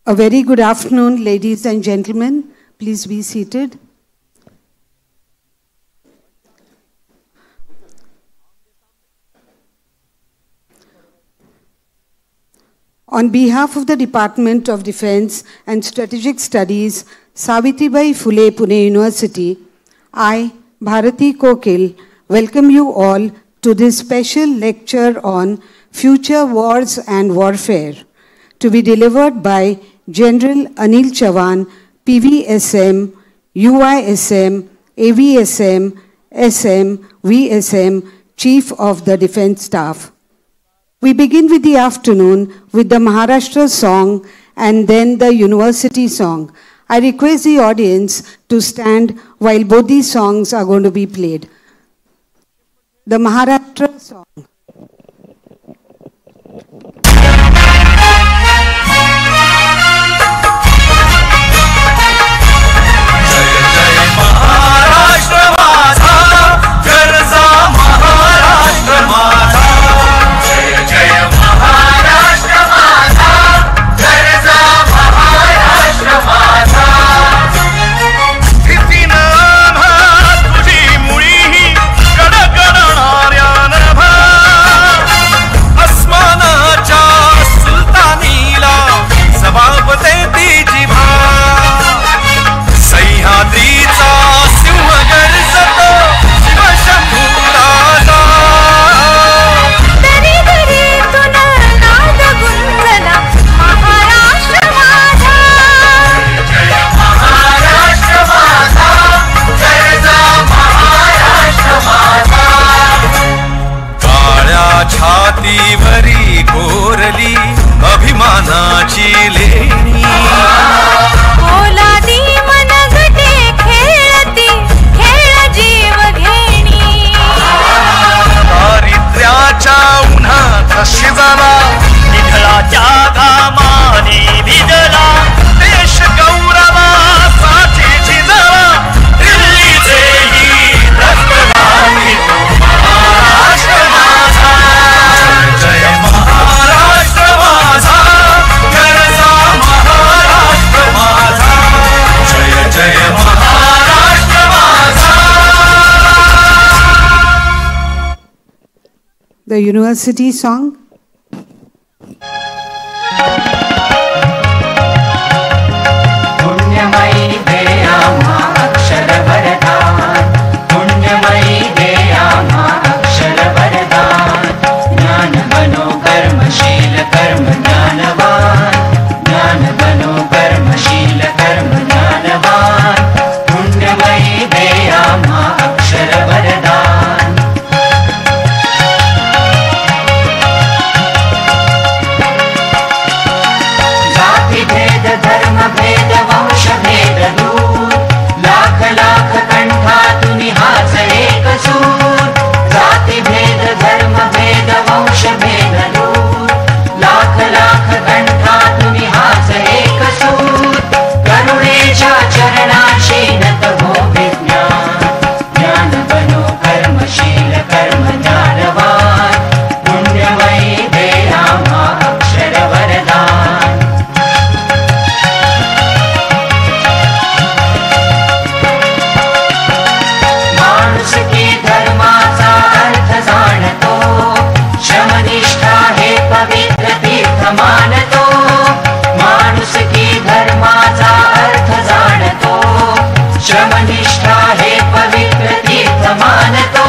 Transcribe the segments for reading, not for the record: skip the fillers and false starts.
A very good afternoon, ladies and gentlemen. Please be seated. On behalf of the Department of Defense and Strategic Studies, Saamtv Phule Pune University, I, Bharati Kokil, welcome you all to this special lecture on Future Wars and Warfare, to be delivered by General Anil Chavan, PVSM, UISM, AVSM, SM, VSM, Chief of the Defense Staff. We begin with the afternoon with the Maharastra song and then the university song. I request the audience to stand while both these songs are going to be played. The Maharashtra song. छातीवरी कोरली अभिमानाची लेणी ओलादी मनगटे खेळती खेळ जीव घेणी दारिद्र्याच्या उन्हात शिजला विठ्ठलाच्या घामाने भिजला देश गौरवासाठी झिजला दिल्लीचेही रक्तदानी महाराष्ट्र माझा जय महाराष्ट्र माझा गरजा महाराष्ट्र माझा जय जय महाराष्ट्र माझा. The university song. पुण्यमयी देया मा अक्षर वरदान पुण्यमयी देया मा अक्षर वरदान ज्ञान बनो कर्मशील कर्म ज्ञानवान ज्ञान बनो कर्मशील कर्म ज्ञानवान पुण्यमयी देया मा अक्षर वरदान. जाति भेद धर्म भेद वंश भेद दूर लाख लाख कंठातून हाच एक सूर. जाति भेद धर्म भेद वंश भेद दूर लाख लाख कंठातून हाच एक सूर. करुणेच्या चरणाशी नत हो विज्ञान ज्ञान बनो कर्मशील कर्म ज्ञानवान पुण्यमयी देया मा अक्षर वरदान. माणूस की धर्माचा अर्थ जाणतो श्रमनिष्ठा हे पवित्र तीर्थ मानतो. माणूस की धर्माचा अर्थ जाणतो श्रमनिष्ठा हे पवित्र तीर्थ मानतो.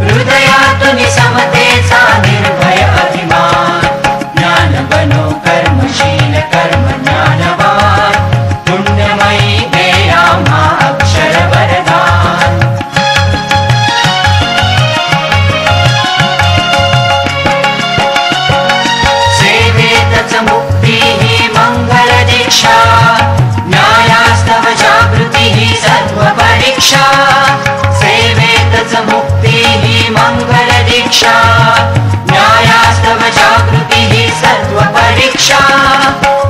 हृदयातून समतेचा निर्भय अभिमान ज्ञान बनो कर्मशील कर्म ज्ञानवान पुण्यमयी देया मा अक्षर वरदान. सेवेतच मुक्ती ही मंगल दीक्षा न्यायास्तव जागृती ही सर्व परीक्षा. सेवेतच मुक्ती ही मंगल दीक्षा न्यायास्तव जागृती ही सर्व परीक्षा.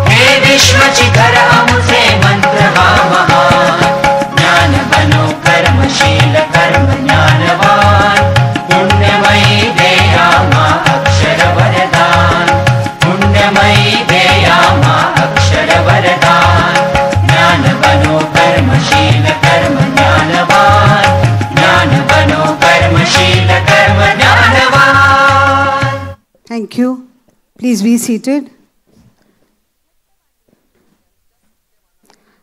हे विश्वचिखर अमुचे मंत्र हा महान ज्ञान बनो कर्मशील कर्म ज्ञानवान पुण्यमयी देया मा अक्षर वरदान पुण्यमयी देया मा अक्षर कर्मशील कर्म ज्ञानवान ज्ञान बनो कर्मशील कर्म ज्ञानवान. Thank you. Please be seated.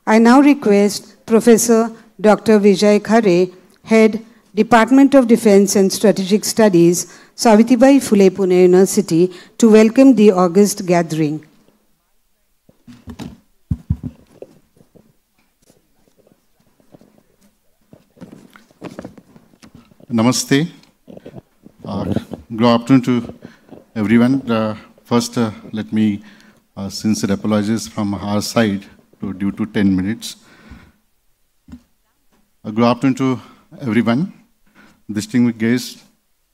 I now request Professor Dr. Vijay Khare, Head, Department of Defense and Strategic Studies, Saamtv, Phule, Pune University, to welcome the August gathering. Namaste. Good afternoon to everyone. First, let me sincere apologies from our side due to 10 minutes. Good afternoon to everyone, distinguished guests,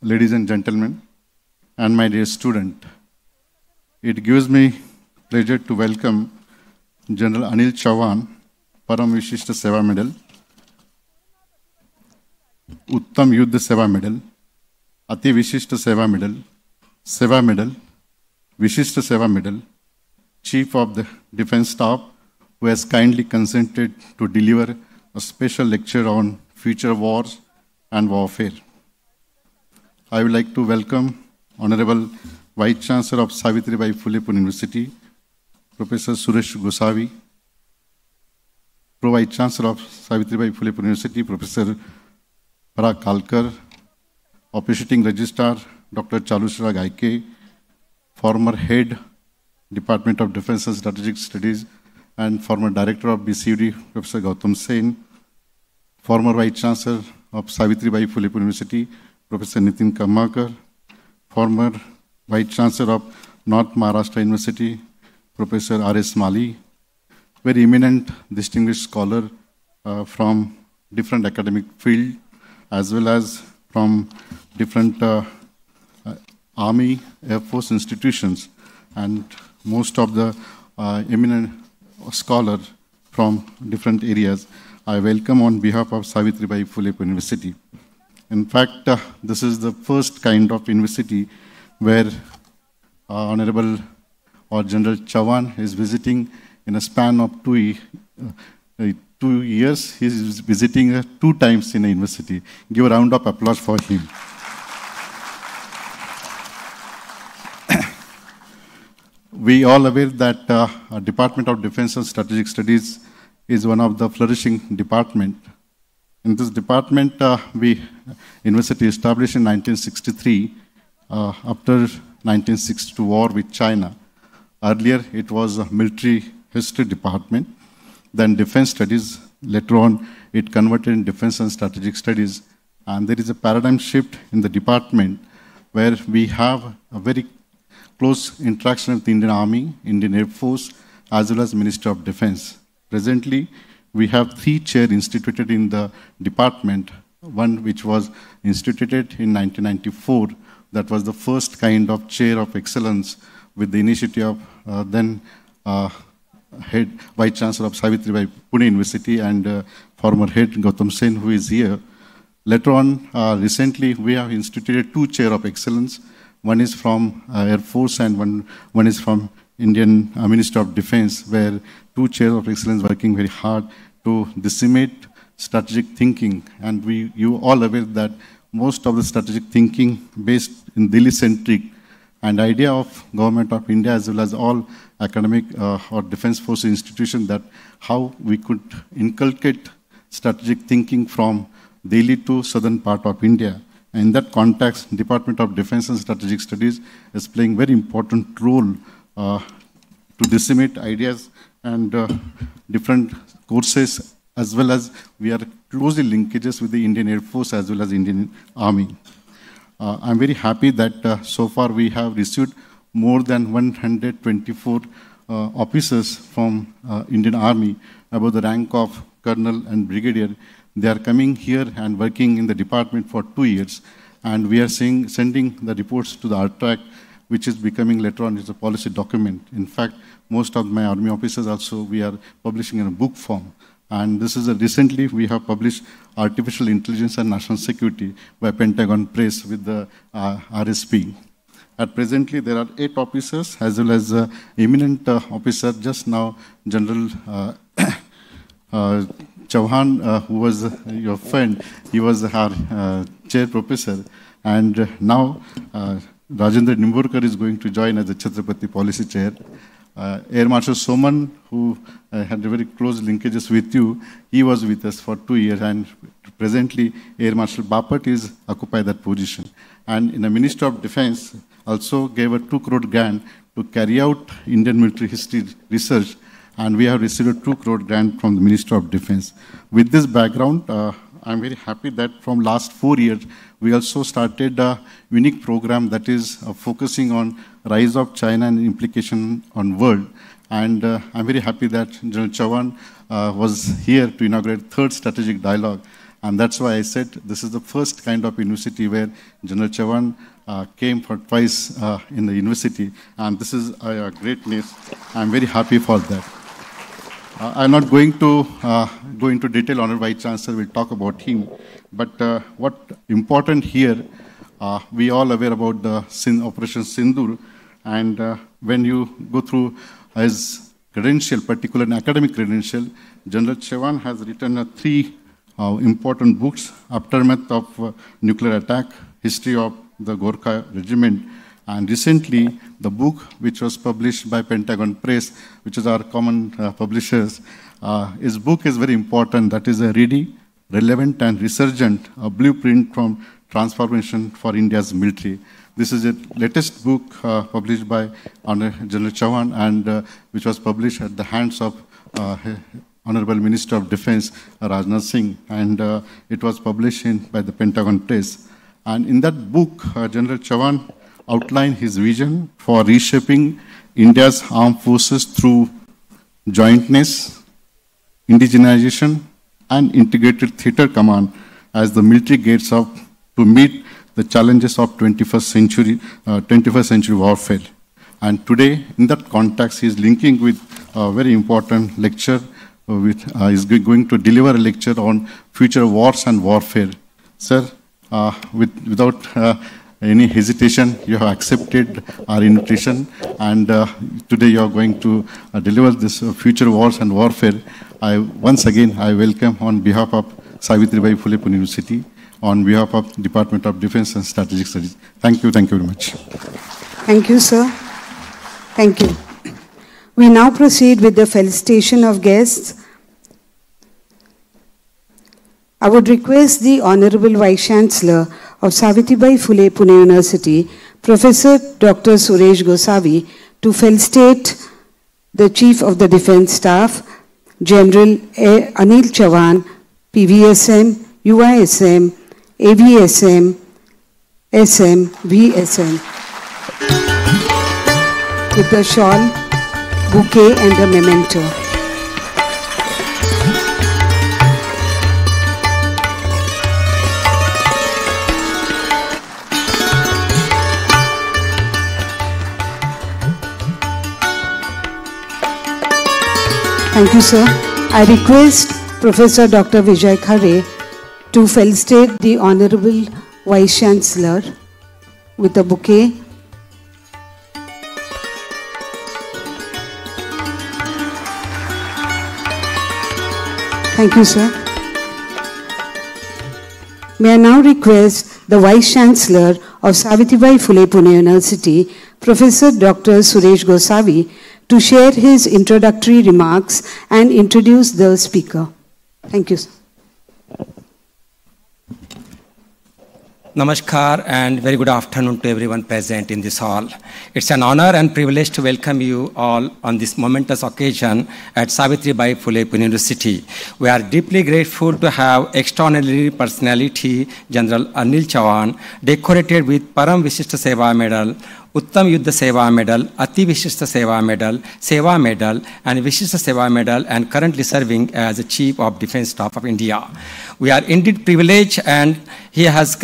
ladies and gentlemen, and my dear student. It gives me pleasure to welcome General Anil Chauhan, Param Vishishta Seva Medal, Uttam Yuddha Seva Medal, Ati Vishishta Seva Medal, Vishishta Seva Medal, Chief of the Defense Staff, who has kindly consented to deliver a special lecture on future wars and warfare. I would like to welcome Honorable Vice Chancellor of Saamtv Phule Pune University, Professor Suresh Gosavi, Pro Vice Chancellor of Saamtv Phule Pune University, Professor Parag Kalkar, Officiating Registrar Dr. Chalusra Gaike, former Head, Department of Defense and Strategic Studies, and former Director of BCUD, Professor Gautam Sen, former Vice Chancellor of Saamtv Phule Pune University, Professor Nitin Kammakar, former Vice Chancellor of North Maharashtra University, Professor R.S. Mali, very eminent distinguished scholar from different academic field, as well as from different Army, Air Force institutions, and most of the eminent scholar from different areas. I welcome on behalf of Saamtv Phule Pune University. In fact, this is the first kind of university where Honorable or General Chauhan is visiting in a span of 2 years. He is visiting 2 times in a university. Give a round of applause for him. We all aware that Department of Defense and Strategic Studies is one of the flourishing department. In this department, university established in 1963 after 1962 war with China. Earlier, it was a military history department. Then defense studies. Later on, it converted in defense and strategic studies. And there is a paradigm shift in the department where we have a very close interaction with the Indian Army, Indian Air Force, as well as Ministry of Defense. Presently, we have 3 chairs instituted in the department. One which was instituted in 1994. That was the first kind of chair of excellence with the initiative of then Head Vice Chancellor of Saamtv Pune University and former Head Gautam Sen, who is here. Later on, recently, we have instituted 2 chairs of excellence. One is from Air Force and one is from Indian Ministry of Defense, where 2 chairs of excellence working very hard to disseminate strategic thinking. And you all aware that most of the strategic thinking based in Delhi-centric and idea of Government of India as well as all academic or defense force institutions that how we could inculcate strategic thinking from Delhi to southern part of India. And in that context, Department of Defense and Strategic Studies is playing very important role to disseminate ideas and different courses, as well as we are closely linkages with the Indian Air Force as well as Indian Army. I'm very happy that so far we have received more than 124 officers from Indian Army above the rank of Colonel and Brigadier. They are coming here and working in the department for 2 years. And we are sending the reports to the RTRAC, which is becoming later on is a policy document. In fact, most of my Army officers also we are publishing in a book form. And this is recently we have published Artificial Intelligence and National Security by Pentagon Press with the RSP. At presently, there are 8 officers as well as eminent officer. Just now, General Chauhan, who was your friend, he was our chair professor. And now Rajendra Nimburkar is going to join as the Chhatrapati Policy Chair. Air Marshal Soman, who had very close linkages with you, he was with us for 2 years, and presently Air Marshal Bapat is occupied that position. And in the Ministry of Defense also gave a 2 crore grant to carry out Indian military history research, and we have received a 2 crore grant from the Ministry of Defense. With this background, I'm very happy that from last 4 years, we also started a unique program that is focusing on rise of China and implication on world. And I'm very happy that General Chauhan was here to inaugurate 3rd strategic dialogue. And that's why I said this is the first kind of university where General Chauhan came for twice in the university. And this is a great news. I'm very happy for that. I'm not going to go into detail. Honorable Vice Chancellor will talk about him. But what important here, we all aware about the Operation Sindoor. And when you go through his credential, particularly academic credential, General Chauhan has written 3 important books: Aftermath of Nuclear Attack, History of the Gorkha Regiment, and recently the book which was published by Pentagon Press, which is our common publishers. His book is very important. That is a ready, relevant, and resurgent blueprint from transformation for India's military. This is a latest book published by General Chauhan, and which was published at the hands of Honorable Minister of Defense, Rajnath Singh, and it was published by the Pentagon Press. And in that book, General Chauhan outlined his vision for reshaping India's armed forces through jointness, indigenization, and integrated theater command as the military gears up to meet the challenges of 21st century warfare. And today, in that context, he is linking with a very important lecture. Is going to deliver a lecture on future wars and warfare. Sir, without any hesitation, you have accepted our invitation, and today you are going to deliver this future wars and warfare. Once again, I welcome on behalf of Savitribai Phule Pune University, on behalf of Department of Defense and Strategic Studies. Thank you very much. Thank you, sir. Thank you. We now proceed with the felicitation of guests. I would request the Honorable Vice Chancellor of Saamtv Phule Pune University, Professor Dr. Suresh Gosavi, to felicitate the Chief of the Defence Staff, General Anil Chauhan, PVSM, UISM, AVSM, SM, VSM, with the shawl, bouquet, and a memento. Thank you, sir. I request Professor Dr. Vijay Khare to felicitate the Honorable Vice Chancellor with a bouquet. Thank you, sir. May I now request the Vice Chancellor of Saamtv Phule Pune University, Professor Dr. Suresh Gosavi, to share his introductory remarks and introduce the speaker. Thank you, sir. Namaskar and very good afternoon to everyone present in this hall. It's an honor and privilege to welcome you all on this momentous occasion at Saamtv Phule Pune University. We are deeply grateful to have extraordinary personality, General Anil Chauhan, decorated with Param Vishishta Seva Medal, Uttam Yuddha Seva Medal, Ati Vishishta Seva Medal, and Vishishta Seva Medal, and currently serving as the Chief of Defense Staff of India. We are indeed privileged, and he has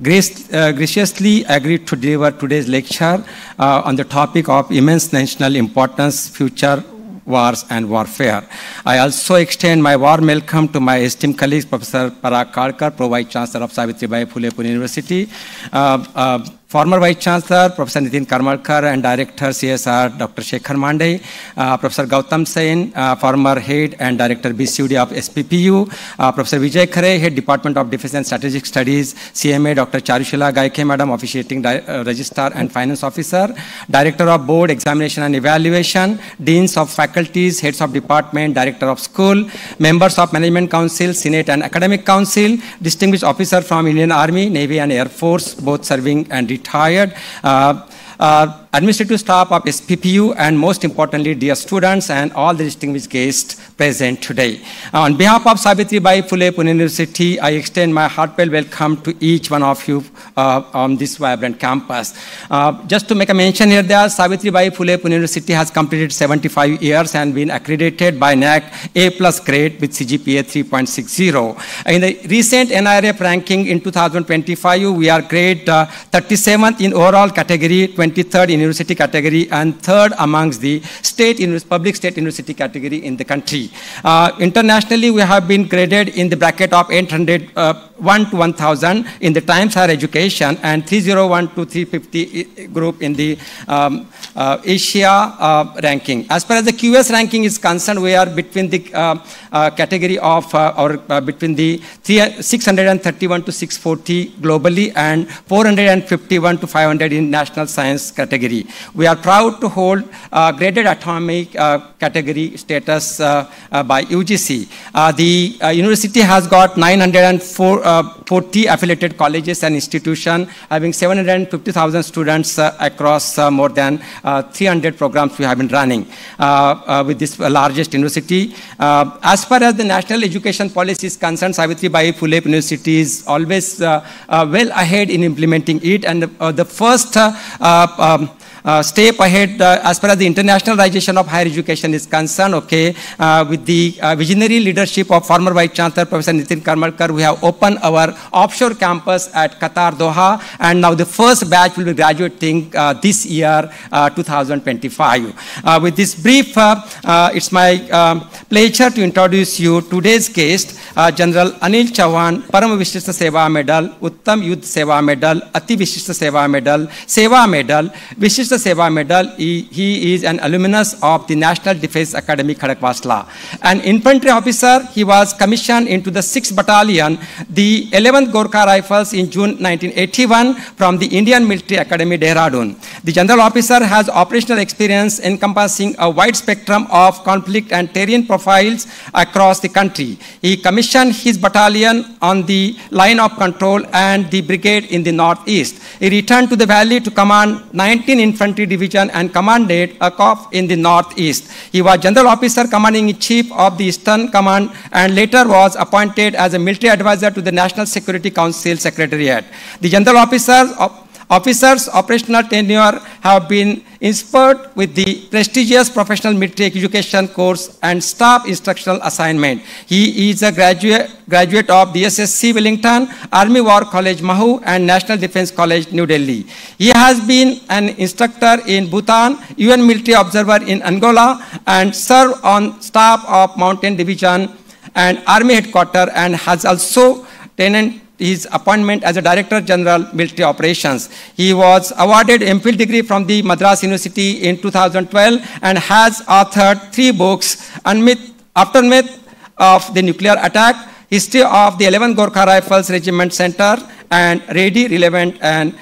graciously agreed to deliver today's lecture on the topic of immense national importance, future wars and warfare. I also extend my warm welcome to my esteemed colleagues, Professor Parag Kadkar, Pro Vice Chancellor of Saamtv Phule Pune University, former Vice Chancellor, Professor Nitin Karmalkar, and Director CSR, Dr. Shekhar Mandey, Professor Gautam Sen, former Head and Director BCUD of SPPU, Professor Vijay Khare, Head Department of Defense and Strategic Studies, CMA, Dr. Charushila Gaike, Madam, Officiating Registrar and Finance Officer, Director of Board, Examination and Evaluation, Deans of Faculties, Heads of Department, Director of School, members of Management Council, Senate and Academic Council, distinguished officer from Indian Army, Navy and Air Force, both serving and retired, administrative staff of SPPU, and most importantly, dear students and all the distinguished guests present today. On behalf of Saamtv Phule Pune University, I extend my heartfelt welcome to each one of you on this vibrant campus. Just to make a mention here, that Saamtv Phule Pune University has completed 75 years and been accredited by NAC A+ grade with CGPA 3.60. In the recent NIRF ranking in 2025, we are grade 37th in overall category, 23rd in university category, and 3rd amongst the public state university category in the country. Internationally, we have been graded in the bracket of 801 to 1000 in the Times Higher Education and 301 to 350 group in the Asia ranking. As far as the QS ranking is concerned, we are between the category of between the 631 to 640 globally and 451 to 500 in national science category. We are proud to hold graded atomic category status by UGC. The university has got 940 affiliated colleges and institutions, having 750,000 students across more than 300 programs we have been running with this largest university. As far as the national education policy is concerned, Saamtv Phule University is always well ahead in implementing it, and the first step ahead as far as the internationalization of higher education is concerned, with the visionary leadership of former Vice Chancellor Professor Nitin Karmalkar, we have opened our offshore campus at Qatar, Doha, and now the first batch will be graduating this year, 2025. With this brief, it's my pleasure to introduce you today's guest, General Anil Chauhan, Param Vishishta Seva Medal, Uttam Yudh Seva Medal, Ati Vishishta Seva Medal, Seva Medal, Vishishta Seva Medal. He is an alumnus of the National Defense Academy, Khadakwasla. An infantry officer, he was commissioned into the 6th Battalion, the 11th Gorkha Rifles in June 1981 from the Indian Military Academy, Dehradun. The general officer has operational experience encompassing a wide spectrum of conflict and terrain profiles across the country. He commissioned his battalion on the line of control and the brigade in the northeast. He returned to the valley to command 19 Infantry Division and commanded a corps in the northeast. He was General Officer Commanding in Chief of the Eastern Command and later was appointed as a military advisor to the National Security Council Secretariat. The General Officers' operational tenure have been inspired with the prestigious professional military education course and staff instructional assignment. He is a graduate of the SSC Wellington, Army War College Mahu, and National Defense College New Delhi. He has been an instructor in Bhutan, UN military observer in Angola, and served on staff of Mountain Division and Army Headquarters, and has also taken his appointment as a Director General Military Operations. He was awarded MPhil degree from the Madras University in 2012 and has authored 3 books: Aftermath of the Nuclear Attack, History of the 11th Gorkha Rifles Regiment Center, and Ready, Relevant, and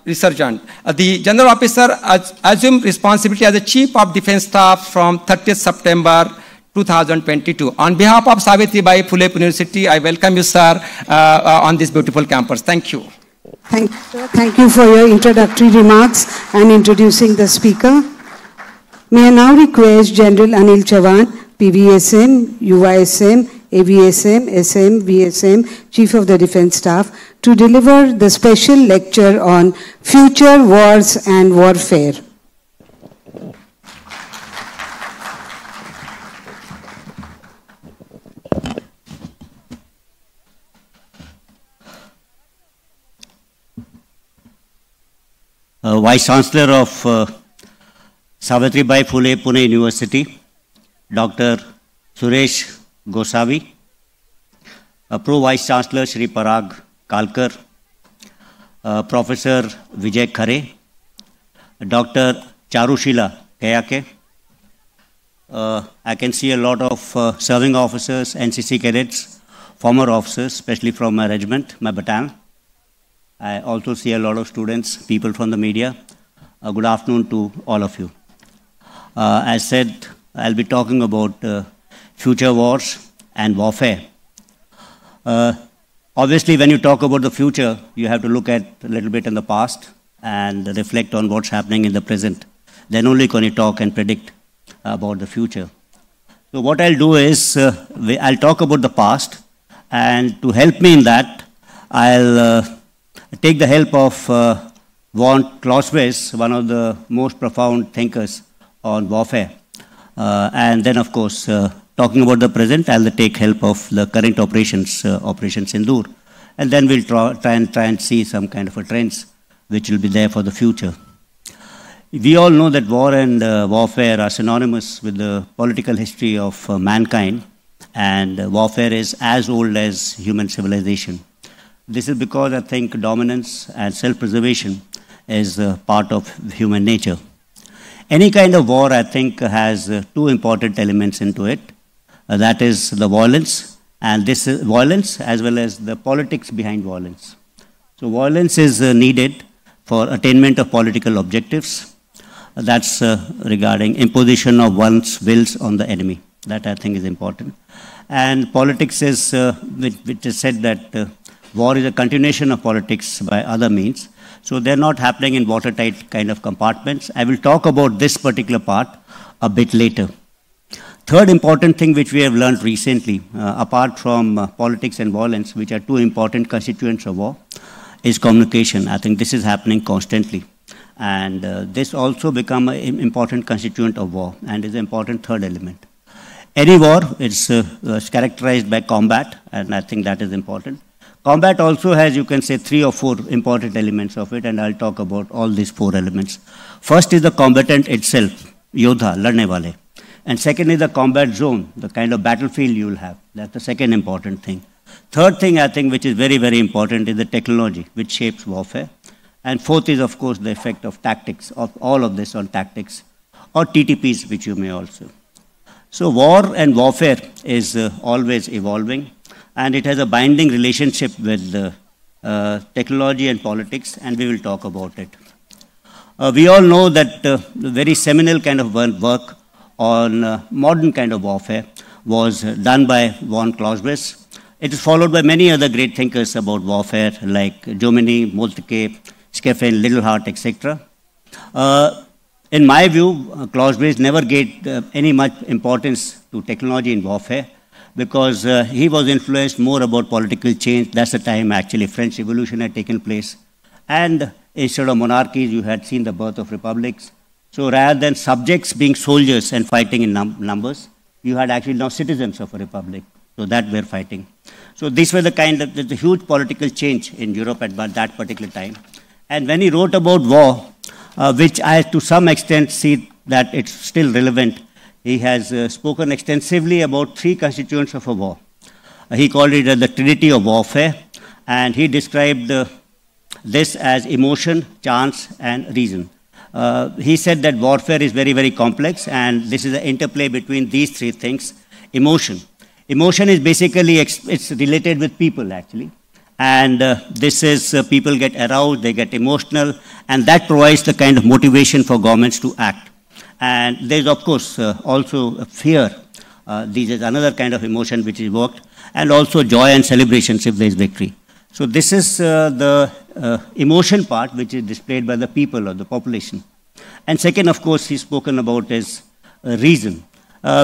Resurgent. The General Officer assumed responsibility as the Chief of Defense Staff from 30th September 2022. On behalf of Saamtv Phule University, I welcome you, sir, on this beautiful campus. Thank you. Thank you, sir. Thank you for your introductory remarks and introducing the speaker. May I now request General Anil Chauhan, PVSM, UISM, AVSM, SM, VSM, Chief of the Defense Staff, to deliver the special lecture on Future Wars and Warfare. Vice Chancellor of Saamtv Phule Pune University, Dr. Suresh Gosavi, Pro Vice Chancellor Shri Parag Kalkar, Professor Vijay Khare, Dr. Charushila Kayake. I can see a lot of serving officers, NCC cadets, former officers, especially from my regiment, my battalion. I also see a lot of students, people from the media. Good afternoon to all of you. As said, I'll be talking about future wars and warfare. Obviously, when you talk about the future, you have to look at a little bit in the past and reflect on what's happening in the present. Then only can you talk and predict about the future. So what I'll do is, I'll talk about the past, and to help me in that, I'll take the help of von Clausewitz, one of the most profound thinkers on warfare. And then, of course, talking about the present, I'll take help of the current operations, Operation Sindoor. And then we'll try and see some kind of a trends which will be there for the future. We all know that war and warfare are synonymous with the political history of mankind, and warfare is as old as human civilization. This is because I think dominance and self-preservation is part of human nature. Any kind of war, I think, has two important elements into it. That is the violence, and this is violence as well as the politics behind violence. So violence is needed for attainment of political objectives. That's regarding imposition of one's wills on the enemy. That I think is important. And politics is, which is said that war is a continuation of politics by other means. So they're not happening in watertight kind of compartments. I will talk about this particular part a bit later. Third important thing which we have learned recently, apart from politics and violence, which are two important constituents of war, is communication. I think this is happening constantly. And this also become an important constituent of war and is an important third element. Any war is characterized by combat, and I think that is important. Combat also has, you can say, 3 or 4 important elements of it, and I'll talk about all these 4 elements. First is the combatant itself, yodha, ladne wale. And second is the combat zone, the kind of battlefield you will have. That's the second important thing. Third thing, I think, which is very, very important, is the technology, which shapes warfare. And fourth is, of course, the effect of tactics, of all of this on tactics, or TTPs, which you may also. So war and warfare is always evolving, and it has a binding relationship with technology and politics, and we will talk about it. We all know that the very seminal kind of work on modern kind of warfare was done by von Clausewitz. It is followed by many other great thinkers about warfare, like Jomini, Moltke, Skeffen, Littleheart, etc. In my view, Clausewitz never gave any much importance to technology in warfare because he was influenced more about political change. That's the time actually French Revolution had taken place. And instead of monarchies, you had seen the birth of republics. So rather than subjects being soldiers and fighting in numbers, you had actually now citizens of a republic. So that were fighting. So these were the kind of, the huge political change in Europe at that particular time. And when he wrote about war, which I to some extent see that it's still relevant, he has spoken extensively about 3 constituents of a war. He called it the Trinity of warfare, and he described this as emotion, chance, and reason. He said that warfare is very, very complex, and this is the interplay between these 3 things. Emotion. Emotion is basically, it's related with people, actually. And this is, people get aroused, they get emotional, and that provides the kind of motivation for governments to act. And there's, of course, also fear. This is another kind of emotion which is worked, and also joy and celebrations if there is victory. So this is the emotion part which is displayed by the people or the population. And second, of course, he's spoken about is reason,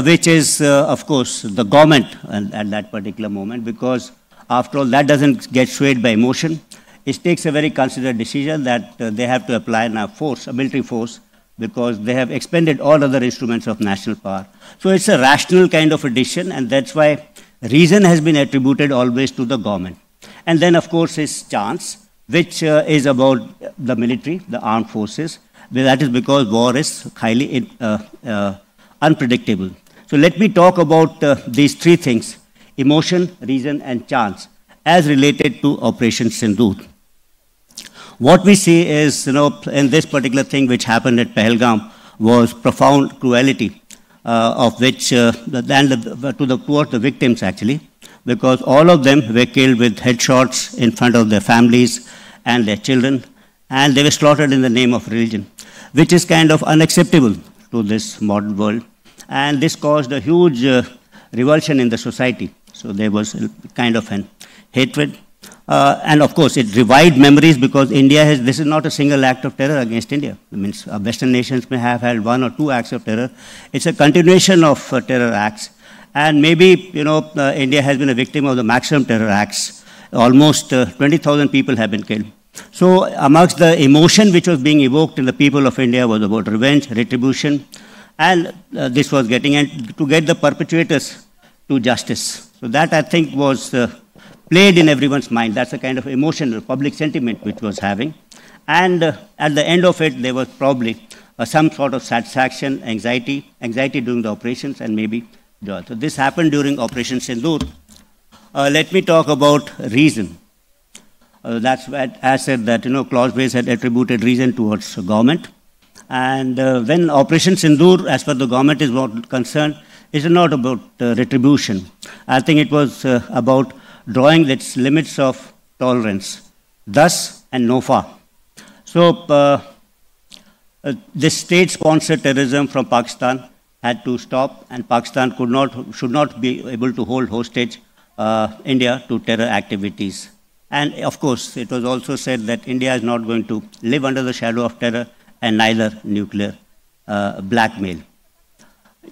which is, of course, the government at that particular moment, because after all, that doesn't get swayed by emotion. It takes a very considered decision that they have to apply now force, a military force, because they have expended all other instruments of national power. So it's a rational kind of a decision, and that's why reason has been attributed always to the government. And then, of course, is chance, which is about the military, the armed forces. That is because war is highly unpredictable. So let me talk about these 3 things: emotion, reason, and chance, as related to Operation Sindoor. What we see is, in this particular thing which happened at Pahalgam was profound cruelty, of which, towards the victims actually, because all of them were killed with headshots in front of their families and their children, and they were slaughtered in the name of religion, which is kind of unacceptable to this modern world. And this caused a huge revulsion in the society. So there was a kind of an hatred. And of course, it revived memories because this is not a single act of terror against India. It means Western nations may have had 1 or 2 acts of terror. It's a continuation of terror acts. And maybe, India has been a victim of the maximum terror acts. Almost 20,000 people have been killed. So amongst the emotion which was being evoked in the people of India was about revenge, retribution, and this was to get the perpetrators to justice. So that, I think, was played in everyone's mind. That's a kind of emotional public sentiment which was having. And at the end of it, there was probably some sort of satisfaction, anxiety during the operations, and maybe joy. So this happened during Operation Sindoor. Let me talk about reason. That's what I said that, Clausewitz had attributed reason towards government. And when Operation Sindoor, as far as the government is concerned, is not about retribution. I think it was about drawing its limits of tolerance, thus and no far. So this state-sponsored terrorism from Pakistan had to stop, and Pakistan should not be able to hold hostage India to terror activities. And of course, it was also said that India is not going to live under the shadow of terror and neither nuclear blackmail.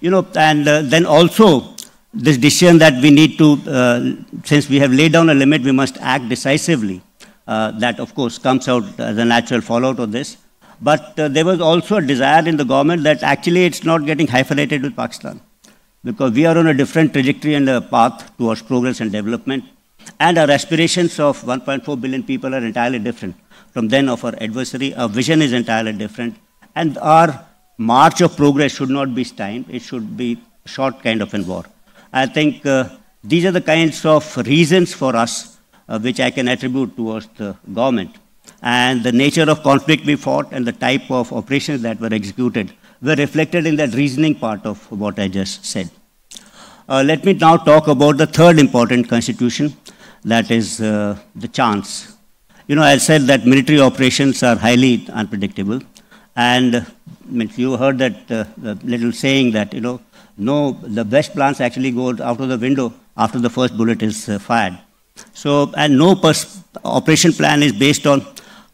And then also this decision that we need to, since we have laid down a limit, we must act decisively. That of course comes out as a natural fallout of this. But there was also a desire in the government that actually it's not getting hyphenated with Pakistan, because we are on a different trajectory and a path towards progress and development. And our aspirations of 1.4 billion people are entirely different from then of our adversary. Our vision is entirely different. And our march of progress should not be stymied. It should be a short kind of a war. I think these are the kinds of reasons for us which I can attribute towards the government. And the nature of conflict we fought and the type of operations that were executed were reflected in that reasoning part of what I just said. Let me now talk about the third important constitution, that is the chance. I said that military operations are highly unpredictable. And you heard that little saying that, the best plans actually go out of the window after the first bullet is fired. So, and no operation plan is based on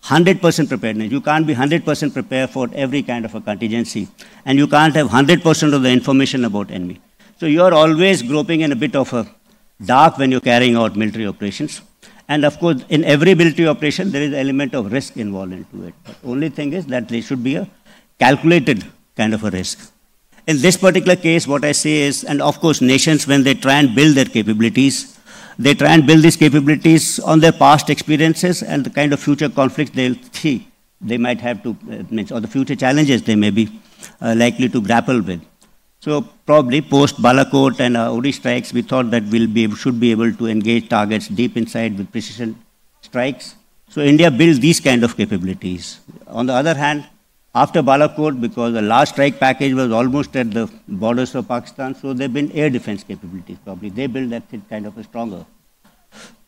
100% preparedness. You can't be 100% prepared for every kind of a contingency. And you can't have 100% of the information about enemy. So you are always groping in a bit of a dark when you're carrying out military operations. And of course, in every military operation, there is an element of risk involved into it. But only thing is that there should be a calculated kind of a risk. In this particular case, what I say is, and of course, nations, when they try and build their capabilities, they try and build these capabilities on their past experiences and the kind of future conflicts they'll see they might have to, or the future challenges they may be likely to grapple with. So probably post Balakot and Uri strikes, we thought that should be able to engage targets deep inside with precision strikes. So India built these kind of capabilities. On the other hand, after Balakot, because the last strike package was almost at the borders of Pakistan, so there have been air defense capabilities probably. They built that kind of a stronger.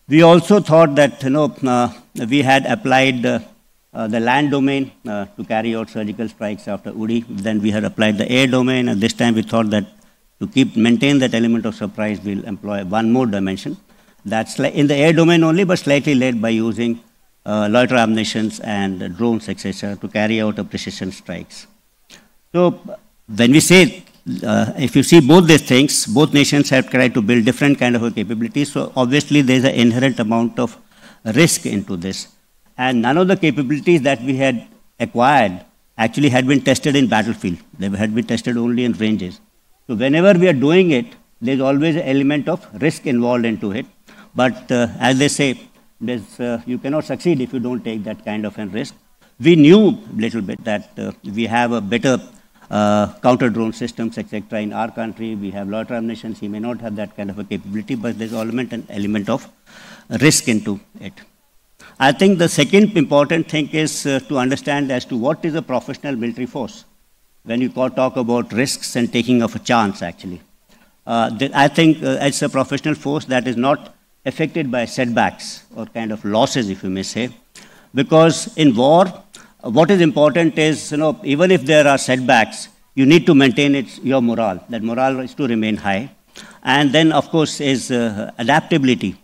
We also thought that we had applied the land domain to carry out surgical strikes after Uri. Then we had applied the air domain, and this time we thought that to maintain that element of surprise, we'll employ one more dimension. That's in the air domain only, but slightly led by using loiter ammunitions and drones, etc., to carry out a precision strikes. So when we say, if you see both these things, both nations have tried to build different kind of a capabilities. So obviously there's an inherent amount of risk into this. And none of the capabilities that we had acquired actually had been tested in battlefield. They had been tested only in ranges. So whenever we are doing it, there's always an element of risk involved into it. But as they say, you cannot succeed if you don't take that kind of a risk. We knew a little bit that we have a better counter-drone systems, etc. in our country. We have loiter ammunition. We may not have that kind of a capability, but there's an element of risk into it. I think the second important thing is to understand as to what is a professional military force. When you talk about risks and taking of a chance, actually. I think it's a professional force that is not affected by setbacks or kind of losses, if you may say. Because in war, what is important is, even if there are setbacks, you need to maintain your morale. That morale is to remain high. And then, of course, is adaptability.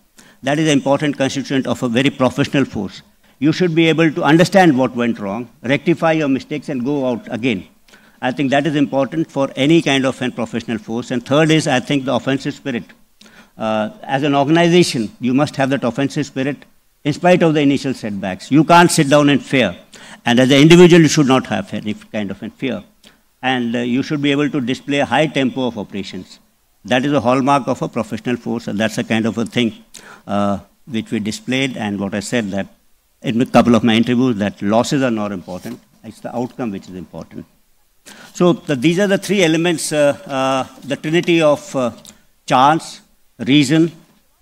That is an important constituent of a very professional force. You should be able to understand what went wrong, rectify your mistakes, and go out again. I think that is important for any kind of a professional force. And third is, I think, the offensive spirit. As an organization, you must have that offensive spirit in spite of the initial setbacks. You can't sit down in fear. And as an individual, you should not have any kind of fear. And you should be able to display a high tempo of operations. That is a hallmark of a professional force, and that's a kind of a thing which we displayed, and what I said that in a couple of my interviews, that losses are not important, it's the outcome which is important. So these are the three elements, the trinity of chance, reason,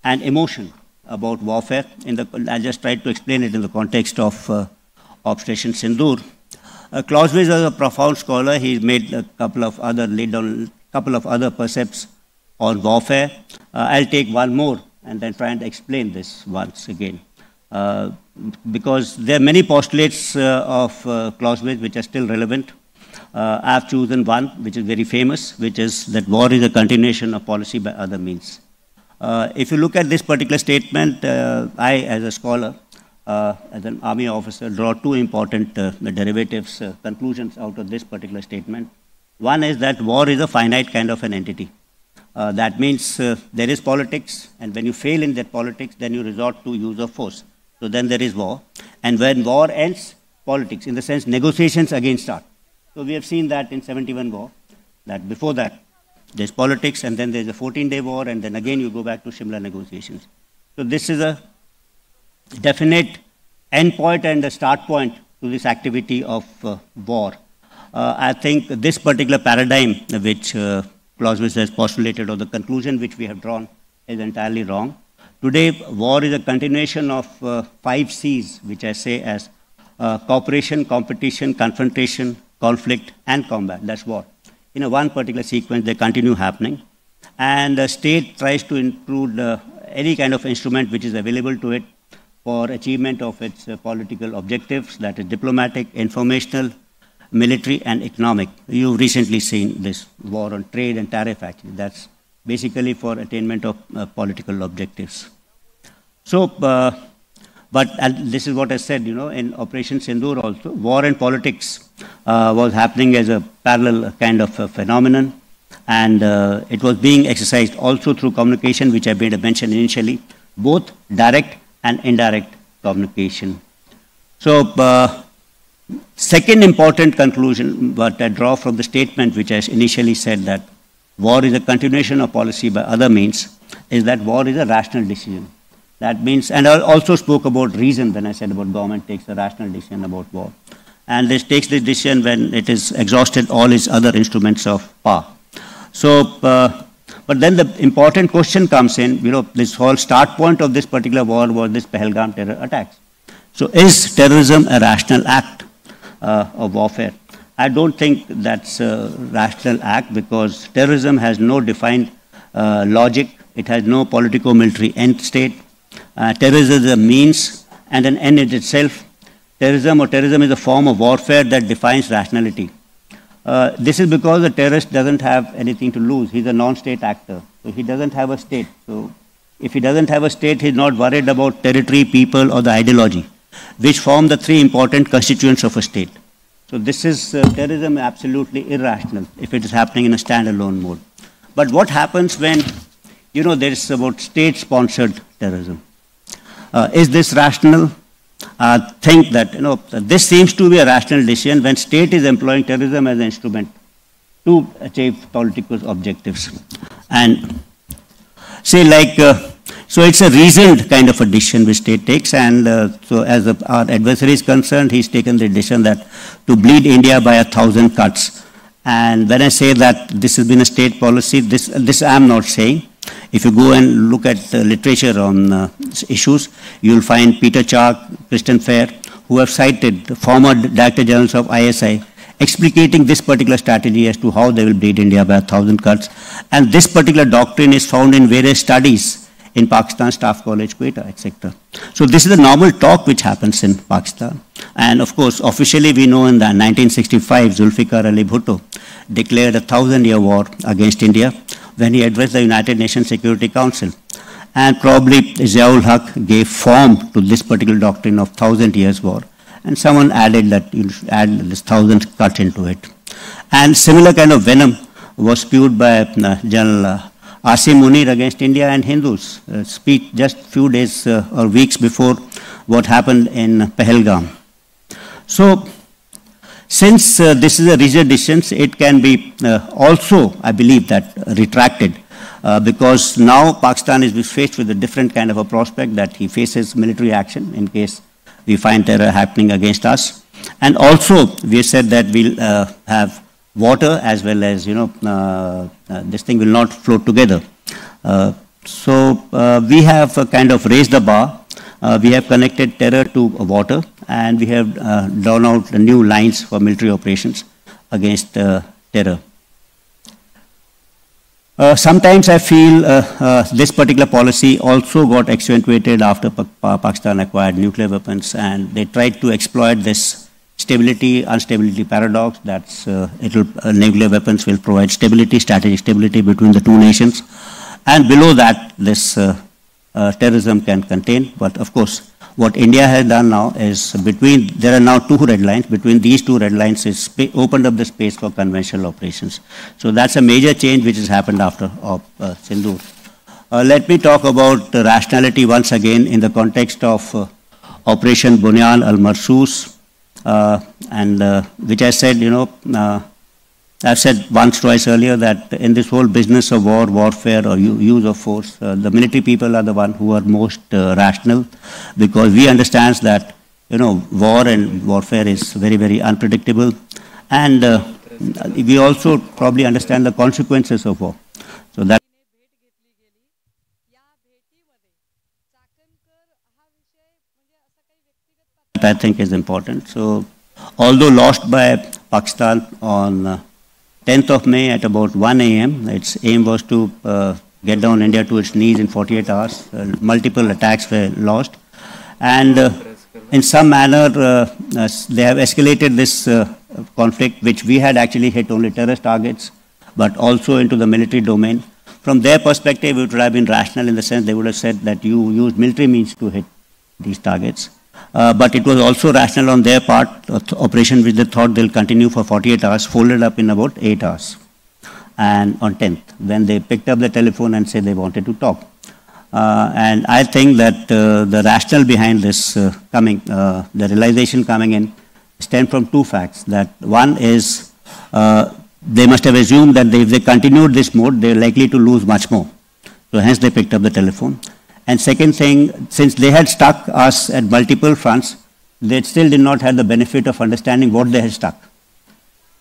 and emotion about warfare. I just tried to explain it in the context of Operation Sindoor. Clausewitz is a profound scholar. He made a couple of other, laid down a couple of other precepts on warfare. I'll take one more and then try and explain this once again. Because there are many postulates of Clausewitz which are still relevant. I've chosen one which is very famous, which is that war is a continuation of policy by other means. If you look at this particular statement, I, as a scholar, as an army officer, draw two important derivatives, conclusions out of this particular statement. One is that war is a finite kind of an entity. That means there is politics, and when you fail in that politics, then you resort to use of force. So then there is war. And when war ends, politics, in the sense negotiations again start. So we have seen that in 71 war, that before that, there's politics, and then there's a 14-day war, and then again you go back to Shimla negotiations. So this is a definite end point and a start point to this activity of war. I think this particular paradigm which Clausewitz has postulated, or the conclusion which we have drawn, is entirely wrong. Today, war is a continuation of 5 C's, which I say as cooperation, competition, confrontation, conflict, and combat. That's war. In one particular sequence, they continue happening. And the state tries to include any kind of instrument which is available to it for achievement of its political objectives, that is diplomatic, informational, military, and economic. You've recently seen this war on trade and tariff, actually. That's basically for attainment of political objectives. So, but this is what I said, in Operation Sindoor also, war and politics was happening as a parallel kind of a phenomenon. And it was being exercised also through communication, which I made a mention initially, both direct and indirect communication. So, second important conclusion what I draw from the statement which I initially said, that war is a continuation of policy by other means, is that war is a rational decision. That means, and I also spoke about reason when I said about government takes a rational decision about war. And this takes the decision when it is exhausted all its other instruments of power. So, but then the important question comes in, this whole start point of this particular war was this Pahalgam terror attacks. So is terrorism a rational act of warfare? I don't think that's a rational act, because terrorism has no defined logic. It has no politico-military end state. Terrorism is a means and an end in itself. Terrorism is a form of warfare that defines rationality. This is because the terrorist doesn't have anything to lose. He's a non-state actor. So he doesn't have a state. So if he doesn't have a state, he's not worried about territory, people, or the ideology, which form the 3 important constituents of a state. So this is terrorism absolutely irrational if it is happening in a standalone mode. But what happens when, there is about state-sponsored terrorism? Is this rational? Think that, this seems to be a rational decision when state is employing terrorism as an instrument to achieve political objectives. And say so it's a reasoned kind of a decision which state takes, and so as our adversary is concerned, he's taken the decision that to bleed India by 1,000 cuts. And when I say that this has been a state policy, this I'm not saying. If you go and look at literature on issues, you'll find Peter Chark, Kristen Fair, who have cited the former Director Generals of ISI, explicating this particular strategy as to how they will bleed India by 1,000 cuts. And this particular doctrine is found in various studies in Pakistan, Staff College, Quetta, etc. So this is the normal talk which happens in Pakistan. And of course, officially we know in the 1965, Zulfikar Ali Bhutto declared a 1,000-year war against India when he addressed the United Nations Security Council. And probably Ziaul Haq gave form to this particular doctrine of 1,000 years war. And someone added that you should add this 1,000 cut into it. And similar kind of venom was spewed by General Asim Munir against India and Hindus. Speech just few days or weeks before what happened in Pahalgam. So, since this is a rigid decision, it can be also, I believe, that retracted because now Pakistan is faced with a different kind of a prospect that he faces military action in case we find terror happening against us. And also, we said that we'll have water as well as, this thing will not float together. So we have kind of raised the bar. We have connected terror to water, and we have drawn out the new lines for military operations against terror. Sometimes I feel this particular policy also got accentuated after Pakistan acquired nuclear weapons, and they tried to exploit this stability-instability paradox. That's nuclear weapons will provide stability, strategic stability between the two nations, and below that, this terrorism can contain. But of course, what India has done now is there are now two red lines. Between these two red lines is opened up the space for conventional operations. So that's a major change which has happened after Sindoor. Let me talk about rationality once again in the context of Operation Bunyan al-Marsus, which I said, I've said once, twice earlier that in this whole business of war, warfare, or use of force, the military people are the ones who are most rational, because we understand that, war and warfare is very, very unpredictable. And we also probably understand the consequences of war. So that I think is important. So although lost by Pakistan on 10th of May at about 1 a.m. Its aim was to get down India to its knees in 48 hours. Multiple attacks were launched. And in some manner, they have escalated this conflict, which we had actually hit only terrorist targets, but also into the military domain. From their perspective, it would have been rational in the sense they would have said that you used military means to hit these targets. But it was also rational on their part, operation which they thought they'll continue for 48 hours, folded up in about 8 hours. And on 10th, when they picked up the telephone and said they wanted to talk. And I think that the rationale behind this the realization coming in stemmed from two facts. That one is they must have assumed that if they continued this mode, they're likely to lose much more. So hence they picked up the telephone. And second thing, since they had stuck us at multiple fronts, they still did not have the benefit of understanding what they had stuck.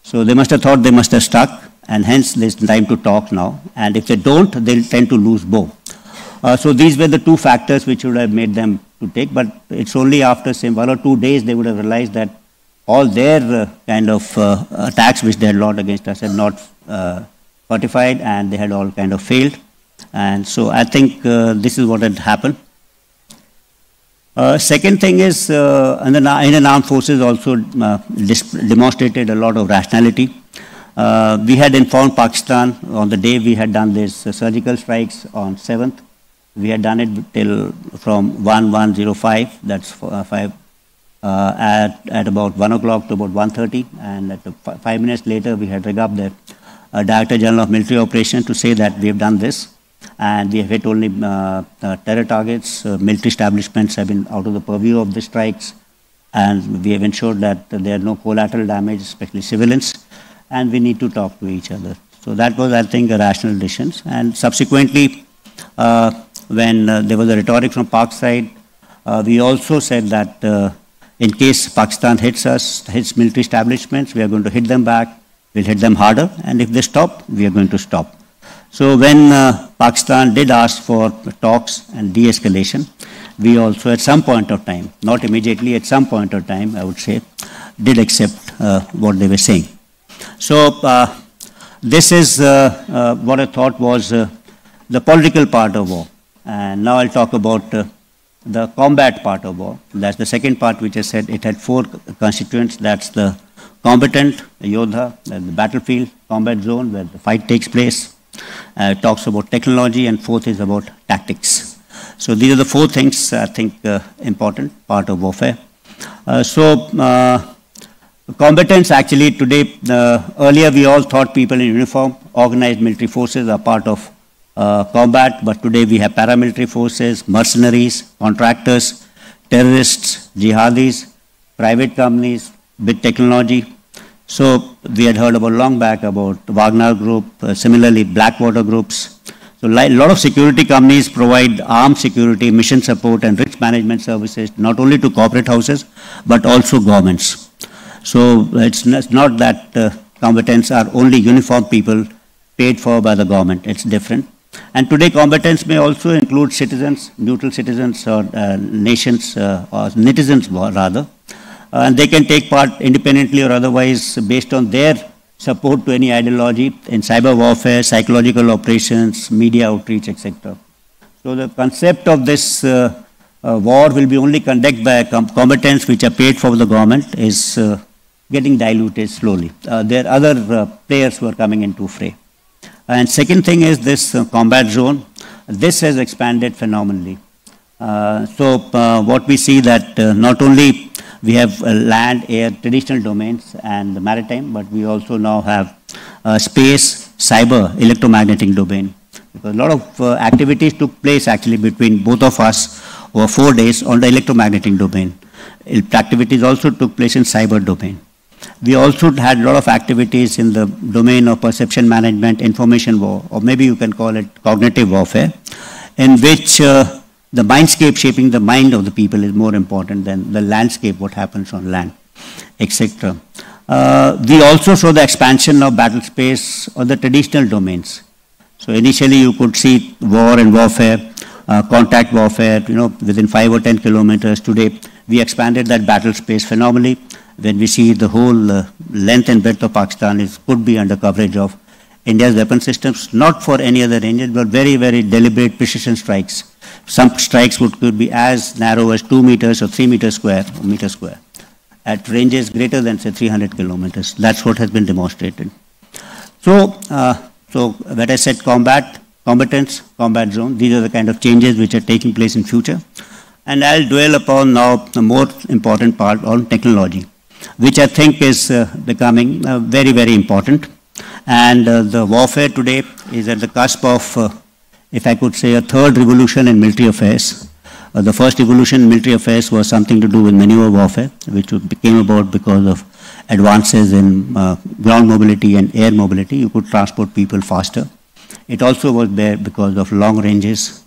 So they must have thought they must have stuck, and hence there's time to talk now. And if they don't, they'll tend to lose bow. So these were the two factors which would have made them to take, but it's only after say 1 or 2 days they would have realized that all their kind of attacks which they had launched against us had not fortified, and they had all kind of failed. And so I think this is what had happened. Second thing is, Indian armed forces also demonstrated a lot of rationality. We had informed Pakistan on the day we had done these surgical strikes on 7th. We had done it till from 1105, that's 5, at about 1 o'clock to about 1:30, and at 5 minutes later we had rigged up the Director General of Military Operations to say that we have done this. And we have hit only terror targets. Military establishments have been out of the purview of the strikes. And we have ensured that there are no collateral damage, especially civilians. And we need to talk to each other. So that was, I think, a rational decision. And subsequently, when there was a rhetoric from Pak side, we also said that in case Pakistan hits military establishments, we are going to hit them back. We'll hit them harder. And if they stop, we are going to stop. So when Pakistan did ask for talks and de-escalation, we also at some point of time, not immediately, at some point of time, I would say, did accept what they were saying. So this is what I thought was the political part of war. And now I'll talk about the combat part of war. That's the second part, which I said it had 4 constituents. That's the combatant, the Yodha, the battlefield, combat zone where the fight takes place. It talks about technology, and 4th is about tactics. So these are the 4 things I think important part of warfare. Combatants actually today, earlier we all thought people in uniform, organized military forces are part of combat, but today we have paramilitary forces, mercenaries, contractors, terrorists, jihadis, private companies, big technology. So we had heard about long back about Wagner Group, similarly Blackwater groups. So a lot of security companies provide armed security, mission support and risk management services, not only to corporate houses, but also governments. So it's not that combatants are only uniformed people paid for by the government. It's different. And today combatants may also include citizens, neutral citizens or nations or netizens rather. And they can take part independently or otherwise based on their support to any ideology in cyber warfare, psychological operations, media outreach, etc. So the concept of this war will be only conducted by combatants which are paid for the government is getting diluted slowly. There are other players who are coming into fray. And second thing is this combat zone. This has expanded phenomenally. What we see that not only we have land, air, traditional domains and maritime, but we also now have space, cyber, electromagnetic domain. Because a lot of activities took place actually between both of us over 4 days on the electromagnetic domain. Activities also took place in cyber domain. We also had a lot of activities in the domain of perception management, information war, or maybe you can call it cognitive warfare, in which the mindscape shaping the mind of the people is more important than the landscape, what happens on land, etc. We also saw the expansion of battle space on the traditional domains. So initially you could see war and warfare, contact warfare, within 5 or 10 kilometers. Today we expanded that battle space phenomenally. When we see the whole length and breadth of Pakistan could be under coverage of India's weapon systems, not for any other ranges, but very, very deliberate precision strikes. Some strikes could be as narrow as 2 meters or 3 meters square, or meter square, at ranges greater than, say, 300 kilometers. That's what has been demonstrated. So when I said combatants, combat zone, these are the kind of changes which are taking place in future. And I'll dwell upon now the more important part on technology, which I think is becoming very, very important. And the warfare today is at the cusp of, if I could say, a third revolution in military affairs. The first revolution in military affairs was something to do with maneuver warfare, which came about because of advances in ground mobility and air mobility. You could transport people faster. It also was there because of long ranges.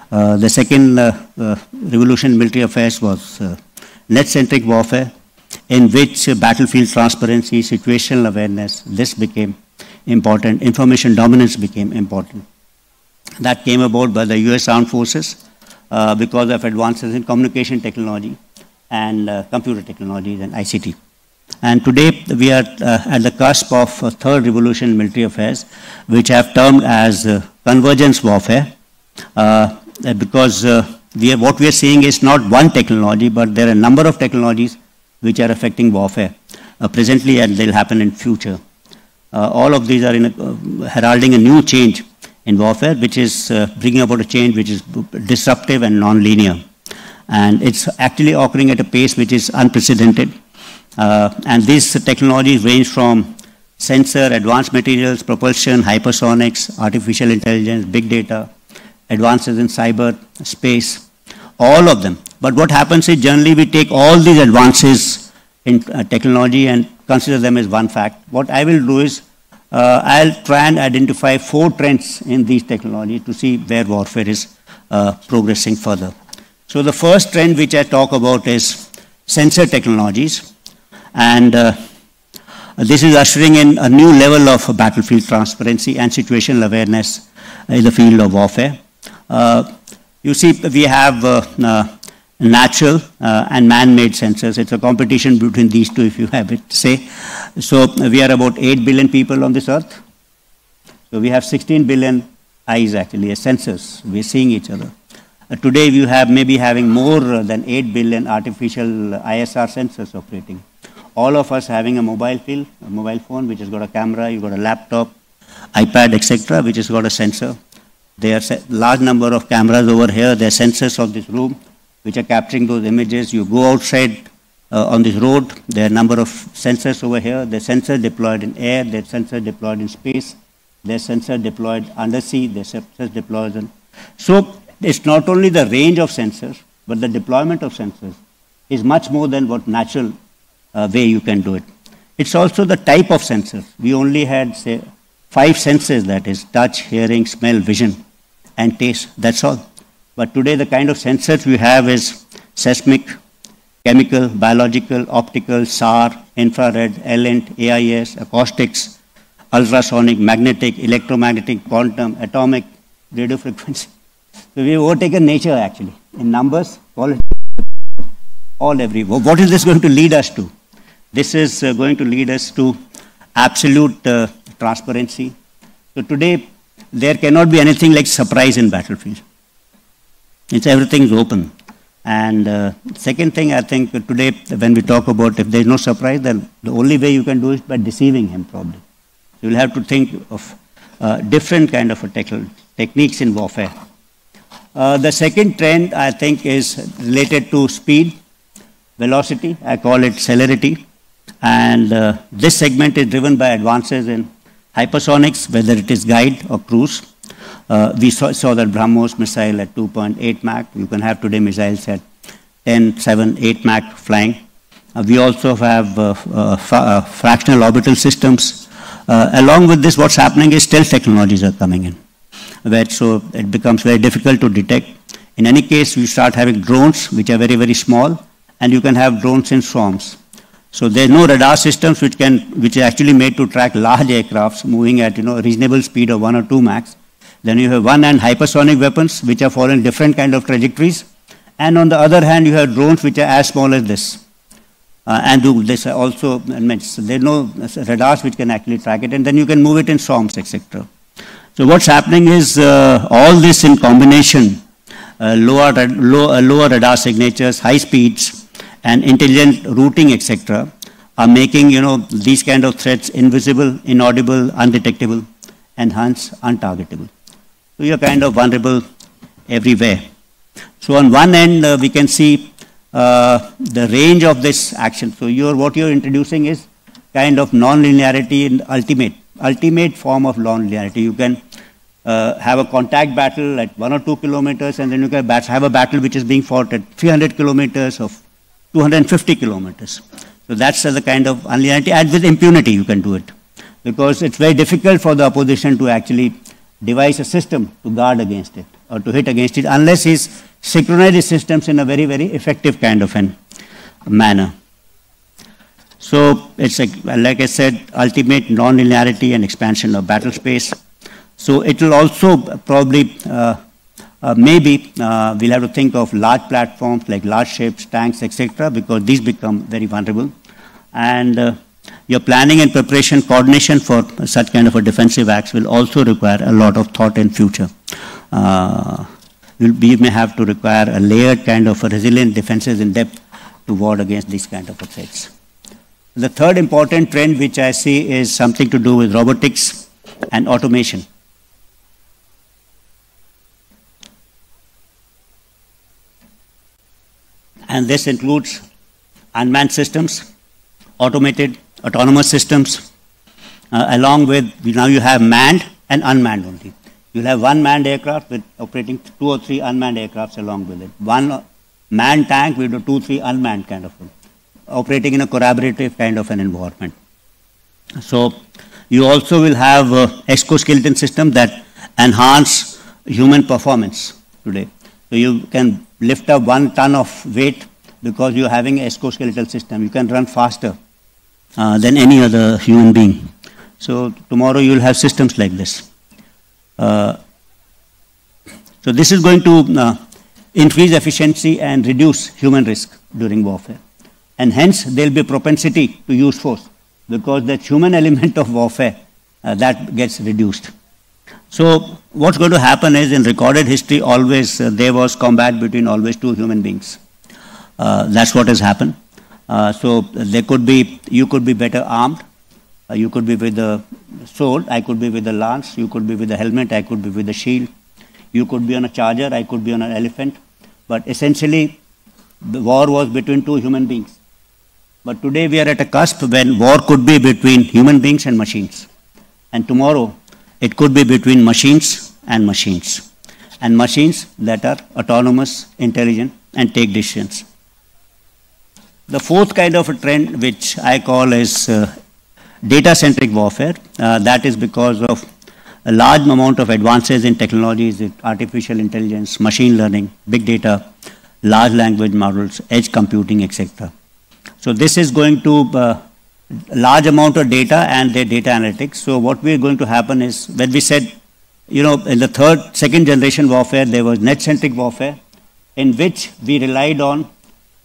The second revolution in military affairs was net-centric warfare, in which battlefield transparency, situational awareness, this became important. Information dominance became important. That came about by the US Armed Forces because of advances in communication technology and computer technologies and ICT. And today we are at the cusp of a third revolution in military affairs, which I have termed as convergence warfare, because what we are seeing is not one technology, but there are a number of technologies which are affecting warfare presently, and they'll happen in future. All of these are heralding a new change in warfare, which is bringing about a change which is disruptive and non-linear. And it's actually occurring at a pace which is unprecedented. And these technologies range from sensor, advanced materials, propulsion, hypersonics, artificial intelligence, big data, advances in cyber, space, all of them. But what happens is generally we take all these advances in technology and consider them as one fact. What I will do is I'll try and identify 4 trends in these technologies to see where warfare is progressing further. So the first trend which I talk about is sensor technologies. And This is ushering in a new level of battlefield transparency and situational awareness in the field of warfare. You see, we have natural and man-made sensors. It's a competition between these two, if you have it to say. So we are about 8 billion people on this earth. So we have 16 billion eyes actually as sensors. We're seeing each other. Today we have maybe having more than 8 billion artificial ISR sensors operating. All of us having a mobile phone which has got a camera, you've got a laptop, iPad, etc., which has got a sensor. There are large number of cameras over here. There are sensors of this room which are capturing those images. You go outside on this road, there are a number of sensors over here. There are sensors deployed in air, there are sensors deployed in space, there are sensors deployed undersea, there are sensors deployed in... So it's not only the range of sensors, but the deployment of sensors is much more than what natural way you can do it. It's also the type of sensors. We only had, say, 5 senses, that is touch, hearing, smell, vision, and taste. That's all. But today the kind of sensors we have is seismic, chemical, biological, optical, SAR, infrared, ELINT, AIS, acoustics, ultrasonic, magnetic, electromagnetic, quantum, atomic, radio frequency. So we've overtaken nature actually in numbers, quality, all everywhere. What is this going to lead us to? This is going to lead us to absolute transparency. So today there cannot be anything like surprise in battlefield. It's everything's open. And second thing, I think today when we talk about if there's no surprise, then the only way you can do it by deceiving him probably. You will have to think of different kind of techniques in warfare. The second trend I think is related to speed, velocity, I call it celerity. And this segment is driven by advances in hypersonics, whether it is guide or cruise. We saw that BrahMos missile at 2.8 Mach. You can have today missiles at 10, 7, 8 Mach flying. We also have fractional orbital systems. Along with this, what's happening is stealth technologies are coming in, so it becomes very difficult to detect. In any case, we start having drones, which are very, very small, and you can have drones in swarms. So there are no radar systems which are actually made to track large aircrafts moving at a reasonable speed of 1 or 2 Machs. Then you have one hand hypersonic weapons which are following different kind of trajectories, and on the other hand you have drones which are as small as this. And do this also so there are no radars which can actually track it, and then you can move it in swarms, etc. So what's happening is all this in combination, lower radar signatures, high speeds, and intelligent routing, etc., are making these kind of threats invisible, inaudible, undetectable, and hence untargetable. So you're kind of vulnerable everywhere. So on one end, we can see the range of this action. So what you're introducing is kind of non-linearity in ultimate form of non-linearity. You can have a contact battle at 1 or 2 kilometers, and then you can have a battle which is being fought at 300 kilometers of 250 kilometers. So that's the kind of unlinearity, and with impunity you can do it. Because it's very difficult for the opposition to actually devise a system to guard against it or to hit against it unless he's synchronized his systems in a very, very effective kind of manner. So it's like I said, ultimate non-linearity and expansion of battle space. So it will also probably maybe we'll have to think of large platforms like large ships, tanks, etc., because these become very vulnerable. And your planning and preparation, coordination for such kind of a defensive acts will also require a lot of thought in future. We may have to require a layered kind of a resilient defenses in depth to ward against these kind of threats. The third important trend which I see is something to do with robotics and automation. And this includes unmanned systems, autonomous systems, along with, now you have manned and unmanned only. You'll have one manned aircraft with operating 2 or 3 unmanned aircrafts along with it. One manned tank with 2 or 3 unmanned kind of operating in a collaborative kind of an environment. So you also will have exoskeleton systems that enhance human performance today. So you can lift up 1 ton of weight because you're having an exoskeletal system. You can run faster than any other human being. So tomorrow you will have systems like this. So this is going to increase efficiency and reduce human risk during warfare. And hence there will be a propensity to use force, because that human element of warfare, that gets reduced. So what's going to happen is, in recorded history, always there was combat between always two human beings. That's what has happened. So there could be, you could be better armed. You could be with the sword, I could be with the lance, you could be with the helmet, I could be with the shield. You could be on a charger, I could be on an elephant. But essentially, the war was between two human beings. But today we are at a cusp when war could be between human beings and machines. And tomorrow, it could be between machines and machines. And machines that are autonomous, intelligent, and take decisions. The fourth kind of a trend, which I call is data-centric warfare, that is because of a large amount of advances in technologies, artificial intelligence, machine learning, big data, large language models, edge computing, etc. So this is going to large amount of data and their data analytics. So what we are going to happen is, when we said, in the second generation warfare, there was net-centric warfare, in which we relied on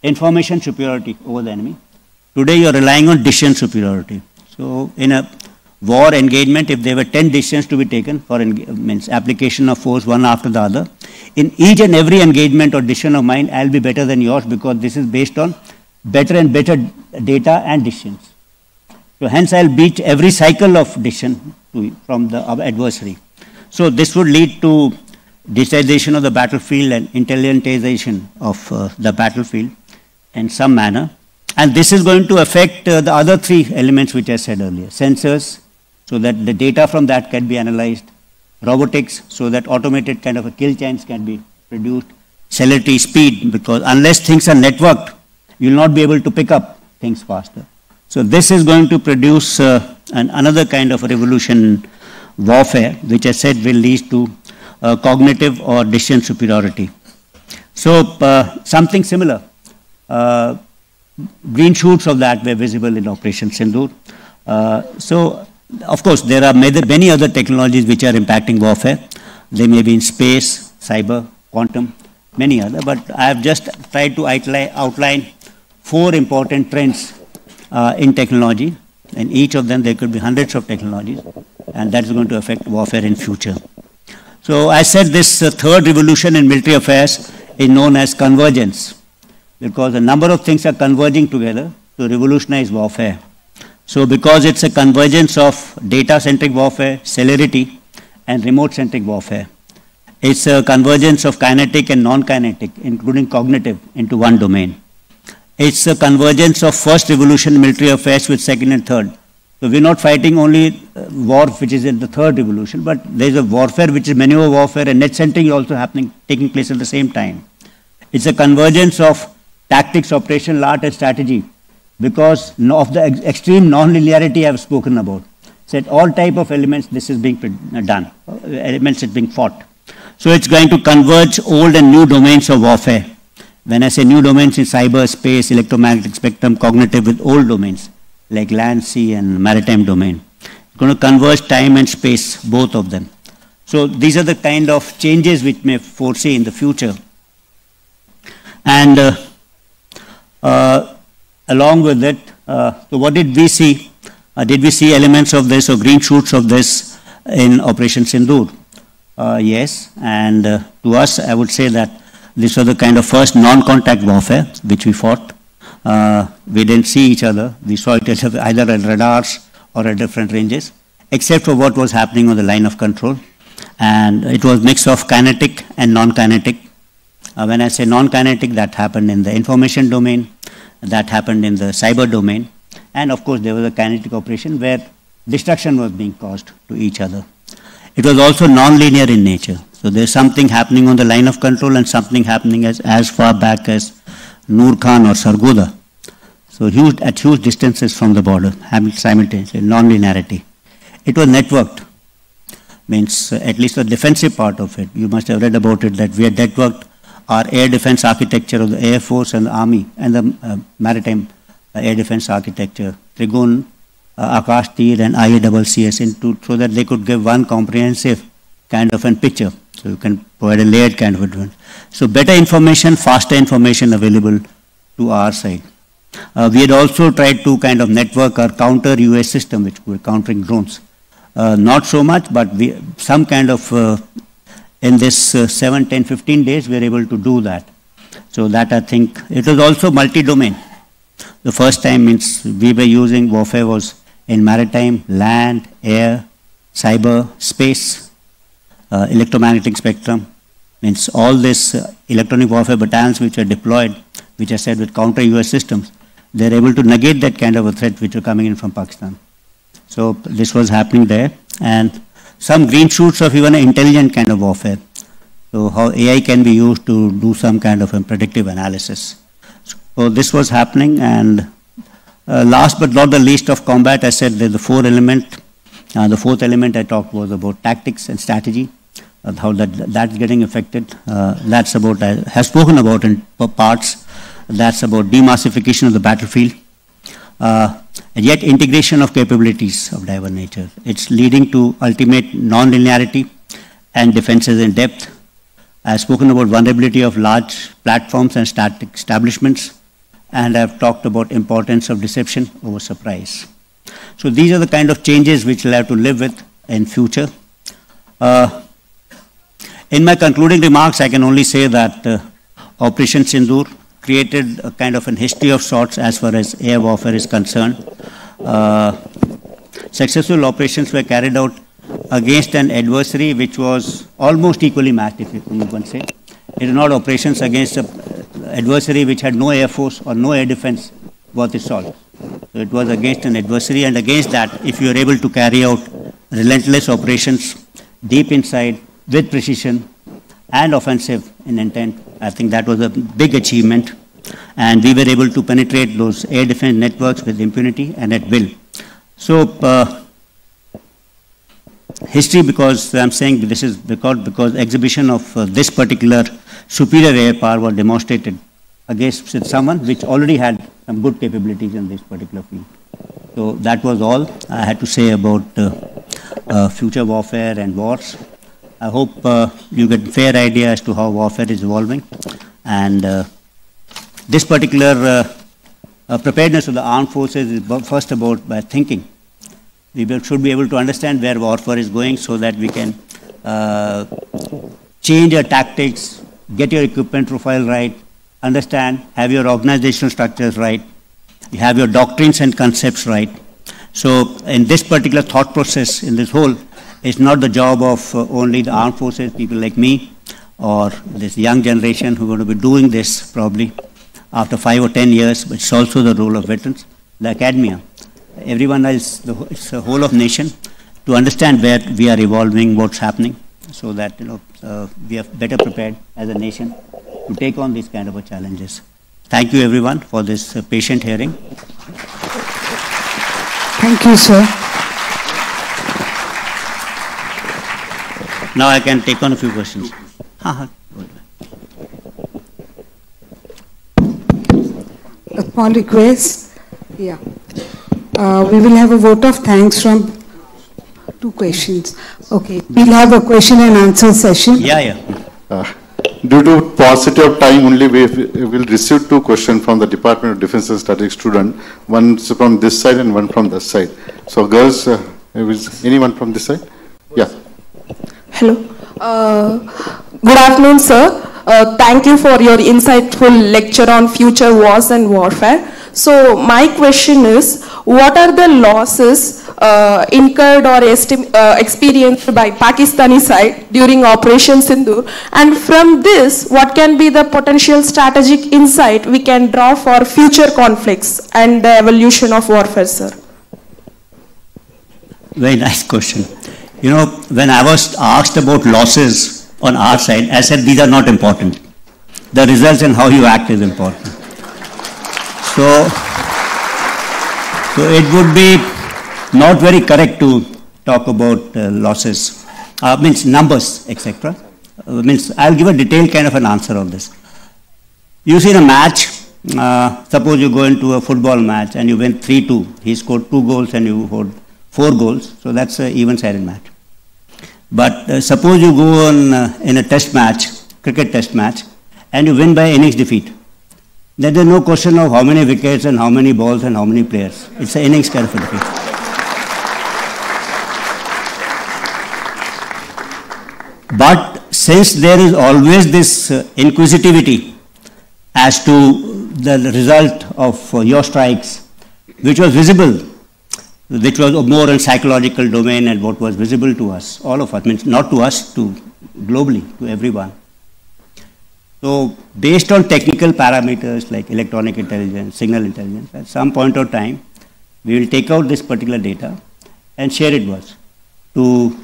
information superiority over the enemy. Today you are relying on decision superiority. So in a war engagement, if there were 10 decisions to be taken for application of force one after the other, in each and every engagement or decision of mine, I'll be better than yours, because this is based on better and better data and decisions. So hence I'll beat every cycle of decision from the adversary. So this would lead to digitization of the battlefield and intelligentization of the battlefield in some manner. And this is going to affect the other three elements which I said earlier. Sensors, so that the data from that can be analyzed. Robotics, so that automated kind of a kill chains can be produced. Celerity, speed, because unless things are networked, you will not be able to pick up things faster. So this is going to produce another kind of a revolution warfare, which I said will lead to cognitive or decision superiority. So something similar. Green shoots of that were visible in Operation Sindoor. So, of course, there are many other technologies which are impacting warfare. They may be in space, cyber, quantum, many other. But I have just tried to outline 4 important trends in technology. In each of them, there could be hundreds of technologies, and that is going to affect warfare in future. So, I said this third revolution in military affairs is known as convergence, because a number of things are converging together to revolutionize warfare. So because it's a convergence of data-centric warfare, celerity, and remote-centric warfare. It's a convergence of kinetic and non-kinetic, including cognitive, into one domain. It's a convergence of first revolution in military affairs with second and third. So we're not fighting only war which is in the third revolution, but there's a warfare which is maneuver warfare, and net-centric is also taking place at the same time. It's a convergence of tactics, operation, art, and strategy, because of the extreme non-linearity I have spoken about. So at all type of elements, this is being done. Elements is being fought. So it's going to converge old and new domains of warfare. When I say new domains, in cyber, space, electromagnetic spectrum, cognitive, with old domains like land, sea, and maritime domain. It's going to converge time and space, both of them. So these are the kind of changes which may foresee in the future. And along with it, so what did we see? Did we see elements of this or green shoots of this in Operation Sindoor? Yes, and to us, I would say that this was the kind of first non-contact warfare which we fought. We didn't see each other. We saw it either at radars or at different ranges, except for what was happening on the line of control. And it was a mix of kinetic and non-kinetic. When I say non-kinetic, that happened in the information domain, that happened in the cyber domain, and of course there was a kinetic operation where destruction was being caused to each other. It was also non-linear in nature. So there's something happening on the line of control and something happening as far back as Noor Khan or Sargodha. So at huge distances from the border, simultaneously, non-linearity. It was networked, means at least the defensive part of it. You must have read about it, that we had networked our air defense architecture of the Air Force and the Army and the maritime air defense architecture, Trigun, Akash Tir and IACCS into, so that they could give one comprehensive kind of a picture. So you can provide a layered kind of advance. So better information, faster information available to our side. We had also tried to kind of network our counter UAS system, which were countering drones. Not so much, but some kind of, in this 7, 10, 15 days, we were able to do that. So that I think, it was also multi-domain. The first time means we were using warfare was in maritime, land, air, cyber, space, electromagnetic spectrum. Means all this electronic warfare battalions which are deployed, which are said with counter US systems, they're able to negate that kind of a threat which are coming in from Pakistan. So this was happening there. And some green shoots of even an intelligent kind of warfare. So how AI can be used to do some kind of a predictive analysis. So this was happening, and last but not the least of combat, I said there's the 4 element. The 4th element I talked was about tactics and strategy, how that's getting affected. That's about, I have spoken about in parts. That's about demassification of the battlefield. And yet integration of capabilities of diverse nature. It's leading to ultimate non-linearity and defenses in depth. I've spoken about vulnerability of large platforms and static establishments, and I've talked about importance of deception over surprise. So these are the kind of changes which we'll have to live with in future. In my concluding remarks, I can only say that Operation Sindoor created a kind of a history of sorts as far as air warfare is concerned. Successful operations were carried out against an adversary which was almost equally matched, if you can say. It is not operations against an adversary which had no air force or no air defense worth its salt. So it was against an adversary, and against that, if you are able to carry out relentless operations deep inside with precision and offensive in intent, I think that was a big achievement. And we were able to penetrate those air defense networks with impunity and at will. So history, because I'm saying this is because exhibition of this particular superior air power was demonstrated against someone which already had some good capabilities in this particular field. So that was all I had to say about future warfare and wars. I hope you get a fair idea as to how warfare is evolving. And this particular preparedness of the armed forces is first about by thinking. We should be able to understand where warfare is going so that we can change our tactics, get your equipment profile right, understand, have your organizational structures right, you have your doctrines and concepts right. So in this particular thought process, in this whole, it's not the job of only the armed forces, people like me, or this young generation who are going to be doing this probably after 5 or 10 years, but it's also the role of veterans, the academia. Everyone else, it's the whole of nation, to understand where we are evolving, what's happening, so that we are better prepared as a nation to take on these kind of challenges. Thank you everyone for this patient hearing. Thank you, sir. Now I can take on a few questions. A small request. Yeah. We will have a vote of thanks from 2 questions. Okay. We'll have a question and answer session. Yeah. Due to paucity of time, only we will receive 2 questions from the Department of Defense and Strategic student. One from this side and one from that side. So girls, anyone from this side? Yeah. Hello. Good afternoon, sir. Thank you for your insightful lecture on future wars and warfare. So my question is, what are the losses incurred or experienced by Pakistani side during Operation Sindoor? And from this, what can be the potential strategic insight we can draw for future conflicts and the evolution of warfare, sir? Very nice question. You know, when I was asked about losses on our side, I said these are not important. The results and how you act is important. So it would be not very correct to talk about losses, means numbers, etc. Means I'll give a detailed kind of an answer on this. You see in a match, Suppose you go into a football match and you win 3-2. He scored 2 goals and you scored 4 goals. So that's an even-sided match. But suppose you go on in a test match, cricket test match, and you win by innings defeat. Then there's no question of how many wickets and how many balls and how many players. It's an innings kind of a defeat. But since there is always this inquisitivity as to the result of your strikes, which was visible, which was more in psychological domain and what was visible to us, all of us, means not to us, to globally, to everyone. So based on technical parameters like electronic intelligence, signal intelligence, at some point of time, we will take out this particular data and share it with us to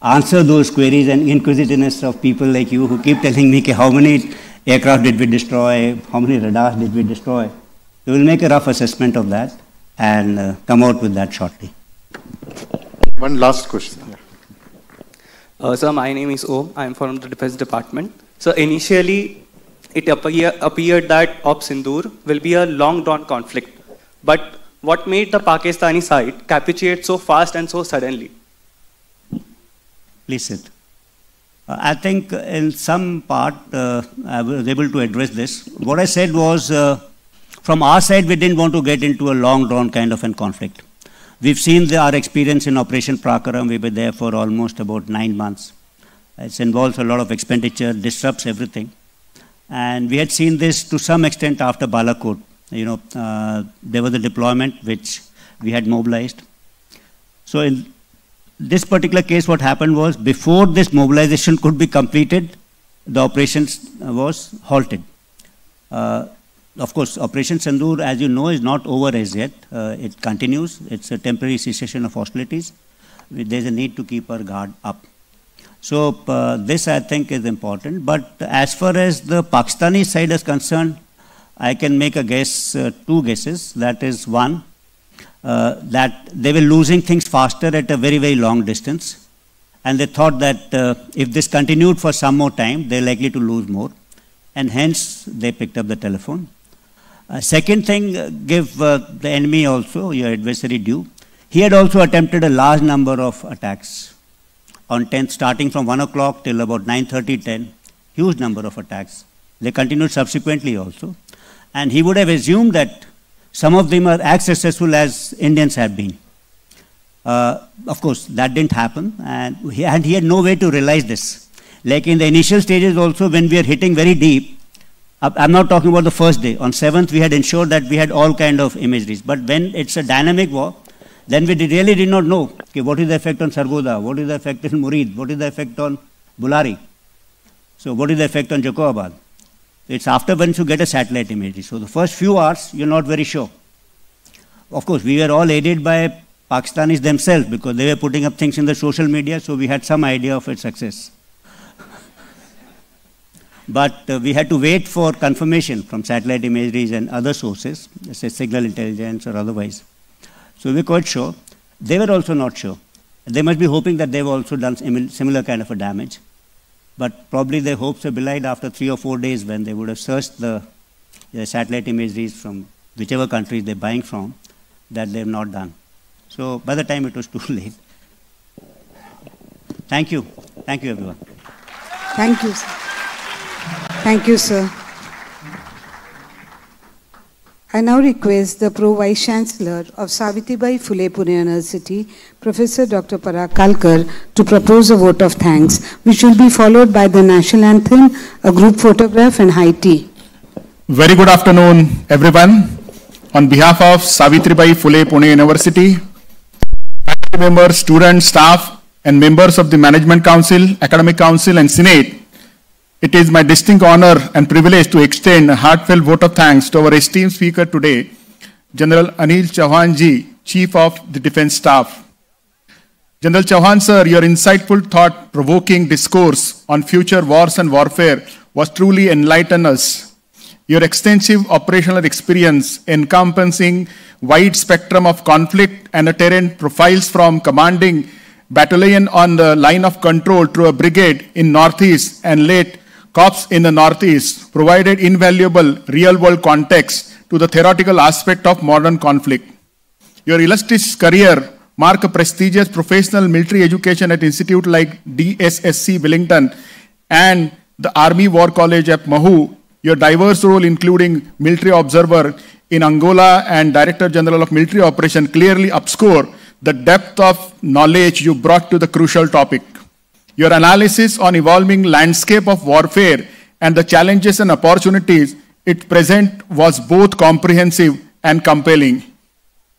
answer those queries and inquisitiveness of people like you who keep telling me how many aircraft did we destroy, how many radars did we destroy. We will make a rough assessment of that and come out with that shortly. One last question. Sir, my name is Om. I am from the Defense Department. So initially, it appeared that Op Sindoor will be a long-drawn conflict. But what made the Pakistani side capitulate so fast and so suddenly? Please sit. I think in some part I was able to address this. What I said was, from our side, we didn't want to get into a long-drawn kind of a conflict. We've seen our experience in Operation Prakaram. We were there for almost about 9 months. It involves a lot of expenditure, disrupts everything. And we had seen this to some extent after Balakot. There was a deployment which we had mobilized. So in this particular case, what happened was, before this mobilization could be completed, the operations was halted. Of course, Operation Sindoor, as you know, is not over as yet. It continues. It's a temporary cessation of hostilities. There's a need to keep our guard up. So this, I think, is important. But as far as the Pakistani side is concerned, I can make a guess, 2 guesses. That is, one, that they were losing things faster at a very, very long distance. And they thought that if this continued for some more time, they're likely to lose more. And hence, they picked up the telephone. Second thing, give the enemy also, your adversary, due. He had also attempted a large number of attacks. On 10th, starting from 1 o'clock till about 9:30, 10, huge number of attacks. They continued subsequently also. And he would have assumed that some of them are as successful as Indians have been. Of course, that didn't happen, and he had no way to realize this. Like in the initial stages also, when we are hitting very deep, I'm not talking about the first day. On 7th, we had ensured that we had all kind of imageries. But when it's a dynamic war, then we really did not know what is the effect on Sargodha, what is the effect on Murid, what is the effect on Bulari. So what is the effect on Jacobabad? It's after once you get a satellite imagery. So the first few hours, you're not very sure. Of course, we were all aided by Pakistanis themselves because they were putting up things in the social media, so we had some idea of its success. But we had to wait for confirmation from satellite imageries and other sources, say signal intelligence or otherwise. So we were quite sure. They were also not sure. They must be hoping that they've also done similar kind of a damage. But probably their hopes were belied after 3 or 4 days when they would have searched the satellite imageries from whichever countries they're buying from, that they've not done. So by the time it was too late. Thank you. Thank you, everyone. Thank you, sir. Thank you, sir. I now request the Pro-Vice Chancellor of Saamtv Phule Pune University, Professor Dr. Parag Kalkar, to propose a vote of thanks, which will be followed by the national anthem, a group photograph, and high tea. Very good afternoon, everyone. On behalf of Saamtv Phule Pune University, faculty members, students, staff, and members of the Management Council, Academic Council, and Senate, it is my distinct honor and privilege to extend a heartfelt vote of thanks to our esteemed speaker today, General Anil Chauhan ji, Chief of the Defense Staff. General Chauhan sir, your insightful, thought-provoking discourse on future wars and warfare was truly enlightened us. Your extensive operational experience encompassing wide spectrum of conflict and terrain profiles from commanding battalion on the line of control to a brigade in Northeast and late Corps in the Northeast provided invaluable real-world context to the theoretical aspect of modern conflict. Your illustrious career mark a prestigious professional military education at institutes like DSSC Wellington and the Army War College at Mahu. Your diverse role, including military observer in Angola and Director General of Military Operations, clearly underscore the depth of knowledge you brought to the crucial topic. Your analysis on evolving landscape of warfare and the challenges and opportunities it present was both comprehensive and compelling.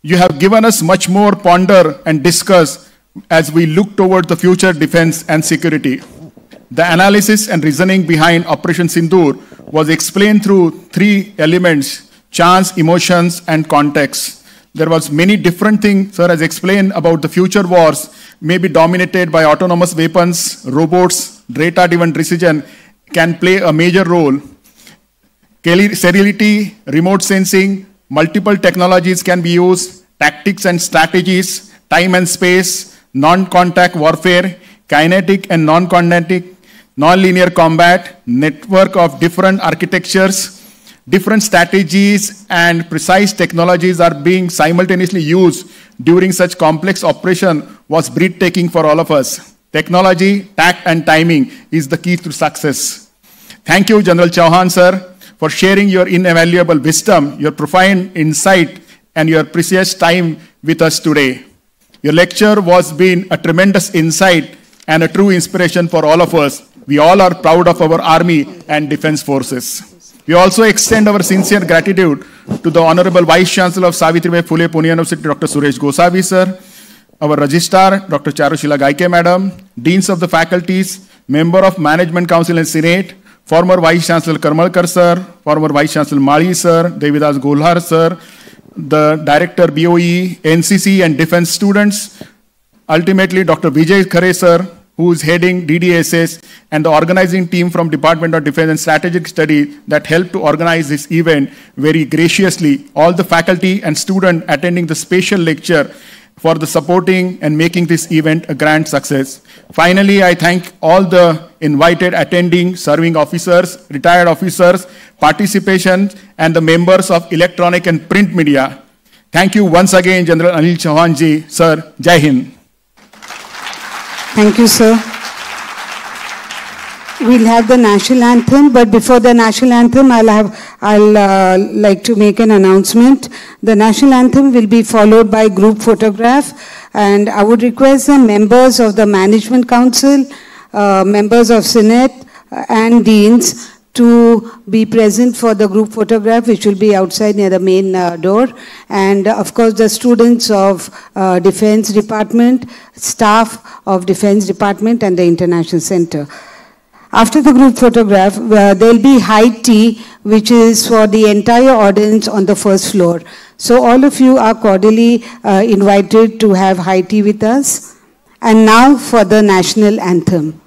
You have given us much more ponder and discuss as we look toward the future defense and security. The analysis and reasoning behind Operation Sindoor was explained through three elements: chance, emotions, and context. There was many different things sir has explained about the future wars may be dominated by autonomous weapons, robots, data-driven decision can play a major role. Sterility, remote sensing, multiple technologies can be used, tactics and strategies, time and space, non-contact warfare, kinetic and non-kinetic, non-linear combat, network of different architectures, different strategies and precise technologies are being simultaneously used during such complex operation was breathtaking for all of us. Technology, tact and timing is the key to success. Thank you, General Chauhan, sir, for sharing your invaluable wisdom, your profound insight, and your precious time with us today. Your lecture was been a tremendous insight and a true inspiration for all of us. We all are proud of our Army and Defense Forces. We also extend our sincere gratitude to the Honorable Vice Chancellor of Savitribai Phule Pune University, Dr. Suresh Gosavi, sir, our Registrar, Dr. Charushila Gaike, Madam, Deans of the Faculties, Member of Management Council and Senate, former Vice Chancellor Karmalkar, sir, former Vice Chancellor Mali, sir, Devidas Golhar, sir, the Director BOE, NCC and Defense students, ultimately Dr. Vijay Khare, sir, who is heading DDSS, and the organizing team from Department of Defense and Strategic Study that helped to organize this event very graciously, all the faculty and students attending the special lecture for the supporting and making this event a grand success. Finally, I thank all the invited attending, serving officers, retired officers, participation, and the members of electronic and print media. Thank you once again, General Anil Chauhan ji, sir. Jai Hind. Thank you, sir. We'll have the national anthem, but before the national anthem, I'll like to make an announcement. The national anthem will be followed by group photograph, and I would request the members of the Management Council, members of Senate, and Deans to be present for the group photograph, which will be outside near the main door. And of course, the students of Defense Department, staff of Defense Department and the International Center. After the group photograph, there will be high tea, which is for the entire audience on the first floor. So all of you are cordially invited to have high tea with us. And now for the national anthem.